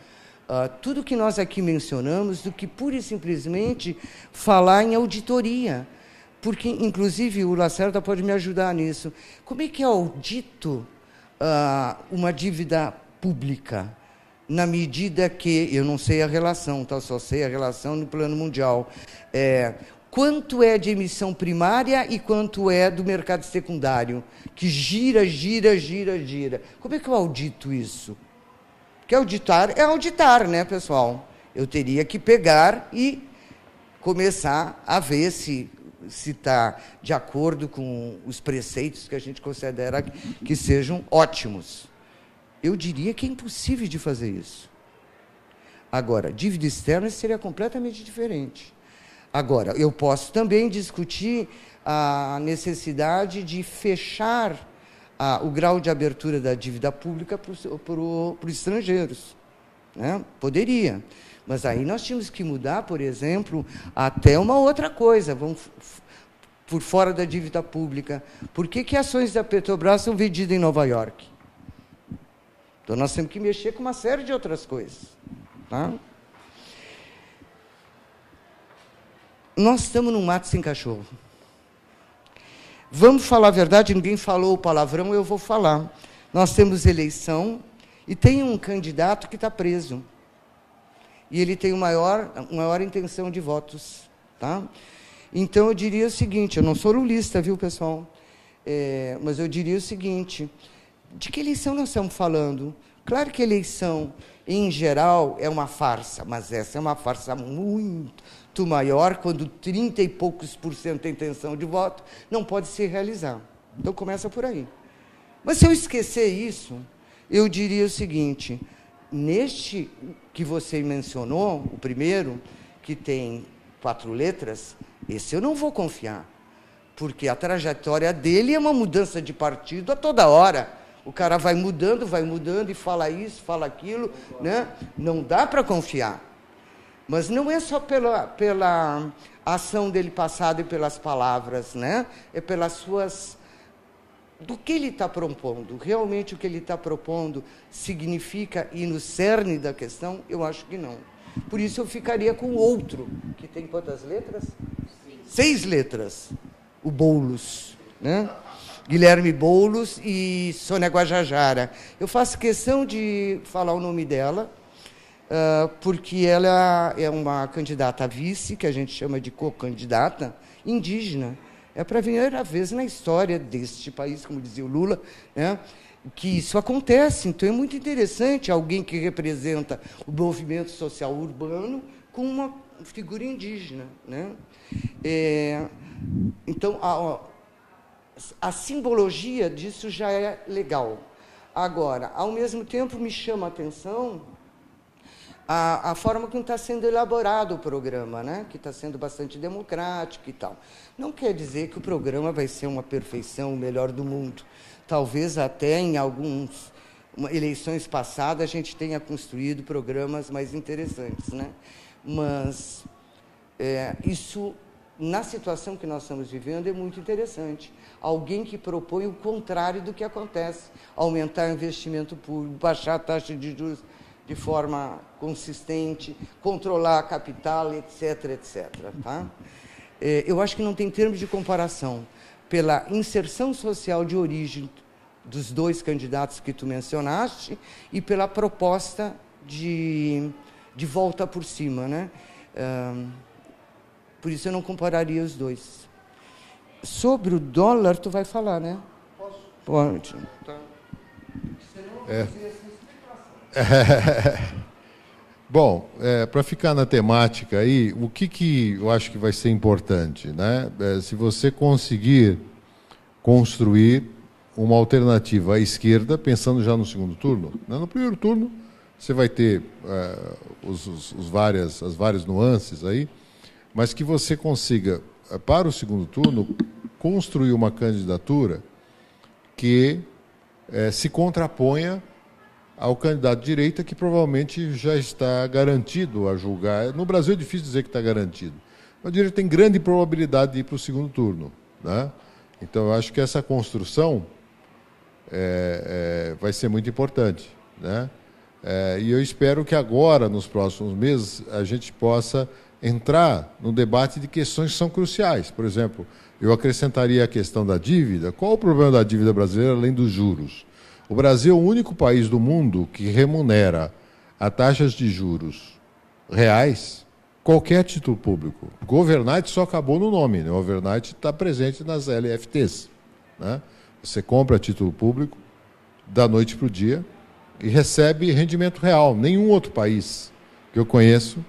Tudo que nós aqui mencionamos, do que pura e simplesmente falar em auditoria. porque, inclusive, o Lacerda pode me ajudar nisso. Como é que é audito uma dívida pública? Na medida que, eu não sei a relação, tá? Só sei a relação no plano mundial. Quanto é de emissão primária e quanto é do mercado secundário, que gira, gira, gira, gira. Como é que eu audito isso? Porque auditar é auditar, né, pessoal? Eu teria que pegar e começar a ver se está de acordo com os preceitos que a gente considera que sejam ótimos. Eu diria que é impossível de fazer isso. Agora, dívida externa seria completamente diferente. Agora, eu posso também discutir a necessidade de fechar o grau de abertura da dívida pública para os estrangeiros. Né? Poderia. Mas aí nós tínhamos que mudar, por exemplo, até uma outra coisa. Vamos por fora da dívida pública. Por que ações da Petrobras são vendidas em Nova York? Então, nós temos que mexer com uma série de outras coisas. Tá? Nós estamos num mato sem cachorro. Vamos falar a verdade, ninguém falou o palavrão, eu vou falar. Nós temos eleição e tem um candidato que está preso. E ele tem maior intenção de votos. Tá? Então, eu diria o seguinte, eu não sou lulista, viu, pessoal? Mas eu diria o seguinte, de que eleição nós estamos falando? Claro que eleição, em geral, é uma farsa, mas essa é uma farsa muito maior, quando 30 e poucos % da intenção de voto não pode se realizar. Então, começa por aí. Mas, se eu esquecer isso, eu diria o seguinte, neste que você mencionou, o primeiro, que tem 4 letras, esse eu não vou confiar, porque a trajetória dele é uma mudança de partido a toda hora. O cara vai mudando e fala isso, fala aquilo, né? Não dá para confiar. Mas não é só pela ação dele passada e pelas palavras, né? É pelas suas... do que ele está propondo. Realmente o que ele está propondo significa ir no cerne da questão? Eu acho que não. Por isso eu ficaria com o outro, que tem quantas letras? 6 letras. O Boulos, né? Guilherme Boulos e Sônia Guajajara. Eu faço questão de falar o nome dela, porque ela é uma candidata a vice, que a gente chama de co-candidata, indígena. É para a primeira vez na história deste país, como dizia o Lula, né, que isso acontece. Então, é muito interessante alguém que representa o movimento social urbano com uma figura indígena. Né? Então, a simbologia disso já é legal. Agora, ao mesmo tempo, me chama a atenção a forma como está sendo elaborado o programa, né? Que está sendo bastante democrático e tal. Não quer dizer que o programa vai ser uma perfeição, o melhor do mundo. Talvez até em algumas eleições passadas a gente tenha construído programas mais interessantes, né? Mas isso, na situação que nós estamos vivendo, é muito interessante. Alguém que propõe o contrário do que acontece. Aumentar o investimento público, baixar a taxa de juros de forma consistente, controlar a capital, etc., etc. Tá? Eu acho que não tem termos de comparação pela inserção social de origem dos 2 candidatos que tu mencionaste e pela proposta de volta por cima. Né? Por isso eu não compararia os 2. Sobre o dólar, tu vai falar, né? Posso? Pode. Tá. Bom, para ficar na temática aí, o que eu acho que vai ser importante, né? Se você conseguir construir uma alternativa à esquerda, pensando já no segundo turno, né? No primeiro turno você vai ter as várias nuances aí, mas que você consiga, para o segundo turno, construir uma candidatura que se contraponha ao candidato de direita, que provavelmente já está garantido a julgar. No Brasil é difícil dizer que está garantido. Mas a direita tem grande probabilidade de ir para o segundo turno. Né? Então, eu acho que essa construção vai ser muito importante. Né? E eu espero que agora, nos próximos meses, a gente possa entrar no debate de questões que são cruciais. Por exemplo, eu acrescentaria a questão da dívida. Qual o problema da dívida brasileira além dos juros? O Brasil é o único país do mundo que remunera a taxas de juros reais qualquer título público. Governite só acabou no nome, né? O Governite está presente nas LFTs. Né? Você compra título público da noite para o dia e recebe rendimento real. Nenhum outro país que eu conheço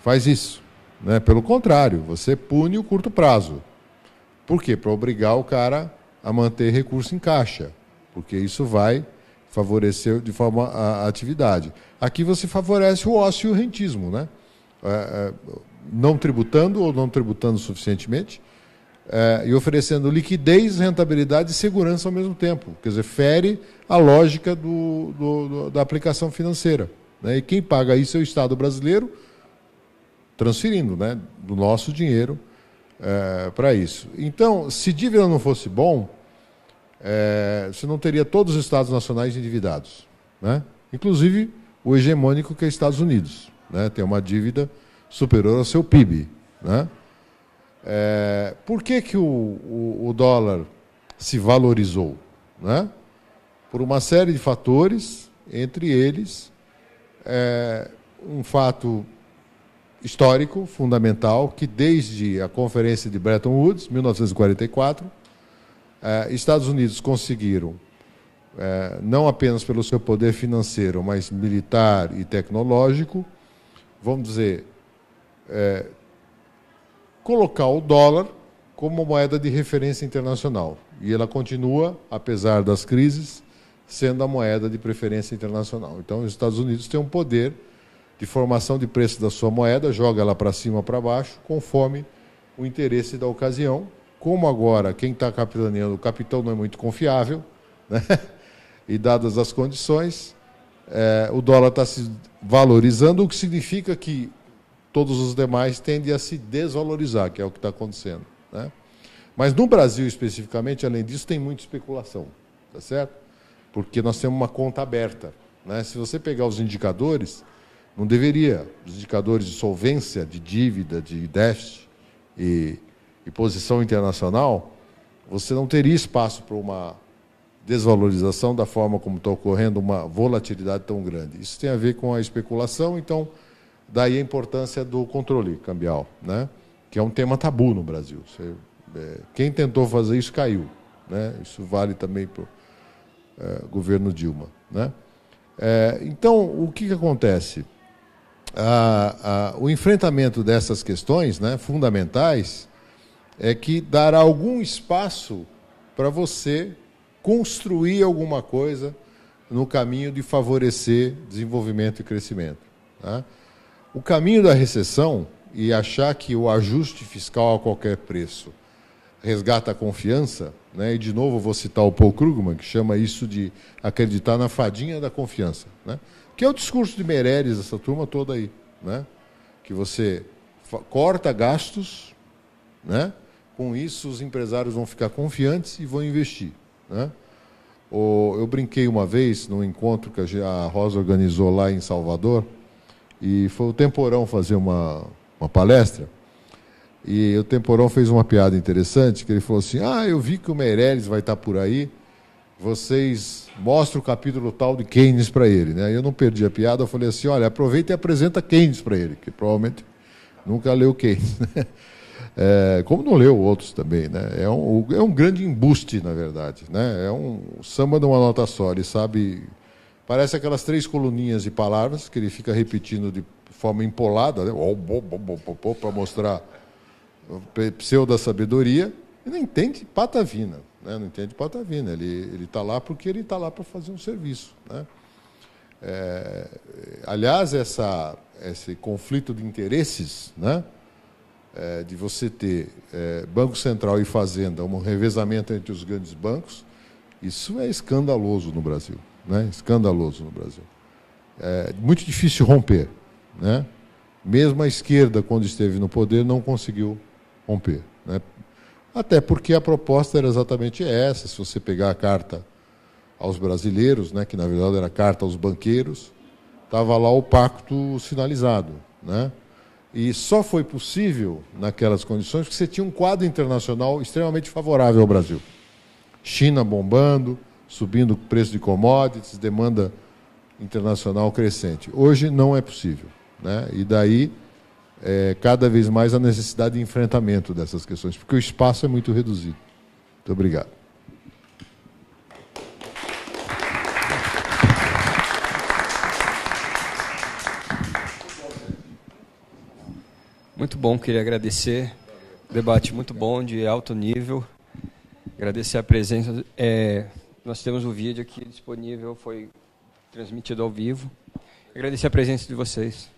faz isso. Né? Pelo contrário, você pune o curto prazo. Por quê? Para obrigar o cara a manter recurso em caixa, porque isso vai favorecer de forma a atividade. Aqui você favorece o ócio e o rentismo, né? Não tributando ou não tributando suficientemente, e oferecendo liquidez, rentabilidade e segurança ao mesmo tempo. Quer dizer, fere a lógica da aplicação financeira. Né? E quem paga isso é o Estado brasileiro, transferindo, né, do nosso dinheiro para isso. Então, se dívida não fosse bom, você não teria todos os Estados nacionais endividados. Né? Inclusive o hegemônico, que é Estados Unidos. Né? Tem uma dívida superior ao seu PIB. Né? Por que o dólar se valorizou? Né? Por uma série de fatores, entre eles um fato histórico, fundamental, que desde a Conferência de Bretton Woods, 1944, Estados Unidos conseguiram, não apenas pelo seu poder financeiro, mas militar e tecnológico, vamos dizer, colocar o dólar como moeda de referência internacional. E ela continua, apesar das crises, sendo a moeda de preferência internacional. Então, os Estados Unidos têm um poder de formação de preço da sua moeda, joga ela para cima ou para baixo, conforme o interesse da ocasião. Como agora quem está capitaneando, o capitão não é muito confiável, né? E dadas as condições, o dólar está se valorizando, o que significa que todos os demais tendem a se desvalorizar, que é o que está acontecendo. Né? Mas no Brasil, especificamente, além disso, tem muita especulação, tá certo? Porque nós temos uma conta aberta. Né? Se você pegar os indicadores, não deveria, os indicadores de solvência, de dívida, de déficit e posição internacional, você não teria espaço para uma desvalorização da forma como está ocorrendo, uma volatilidade tão grande. Isso tem a ver com a especulação, então, daí a importância do controle cambial, né? Que é um tema tabu no Brasil. Quem tentou fazer isso caiu. Né? Isso vale também para o governo Dilma. Né? Então, o que acontece? O enfrentamento dessas questões, né, fundamentais, é que dará algum espaço para você construir alguma coisa no caminho de favorecer desenvolvimento e crescimento. Tá? O caminho da recessão e achar que o ajuste fiscal a qualquer preço resgata a confiança, né? E de novo vou citar o Paul Krugman, que chama isso de acreditar na fadinha da confiança, né? Que é o discurso de Meirelles, essa turma toda aí, né? Que você corta gastos, né? Com isso os empresários vão ficar confiantes e vão investir, né? Eu brinquei uma vez num encontro que a Rosa organizou lá em Salvador, e foi o Temporão fazer uma palestra, e o Temporão fez uma piada interessante, que ele falou assim: eu vi que o Meirelles vai estar por aí, vocês mostram o capítulo tal de Keynes para ele. Né? Eu não perdi a piada, eu falei assim: olha, aproveita e apresenta Keynes para ele, que provavelmente nunca leu Keynes. Como não leu outros também. Né? É um grande embuste, na verdade. Né? É um samba de uma nota só, ele sabe... Parece aquelas 3 coluninhas de palavras que ele fica repetindo de forma empolada, né? Para mostrar pseudo-sabedoria, e não entende patavina. Né? Não entende patavina. Ele está lá porque ele está lá para fazer um serviço. Né? Aliás, esse conflito de interesses, né? De você ter Banco Central e Fazenda, um revezamento entre os grandes bancos, isso é escandaloso no Brasil. Né? Escandaloso no Brasil. É muito difícil romper. Né? Mesmo a esquerda, quando esteve no poder, não conseguiu romper. Né? Até porque a proposta era exatamente essa. Se você pegar a carta aos brasileiros, né, que na verdade era a carta aos banqueiros, estava lá o pacto sinalizado. Né? E só foi possível naquelas condições porque você tinha um quadro internacional extremamente favorável ao Brasil. China bombando, subindo o preço de commodities, demanda internacional crescente. Hoje não é possível, né? E daí, cada vez mais a necessidade de enfrentamento dessas questões, porque o espaço é muito reduzido. Muito obrigado. Muito bom, queria agradecer. Debate muito bom, de alto nível. Agradecer a presença. Nós temos o vídeo aqui disponível, foi transmitido ao vivo. Agradecer a presença de vocês.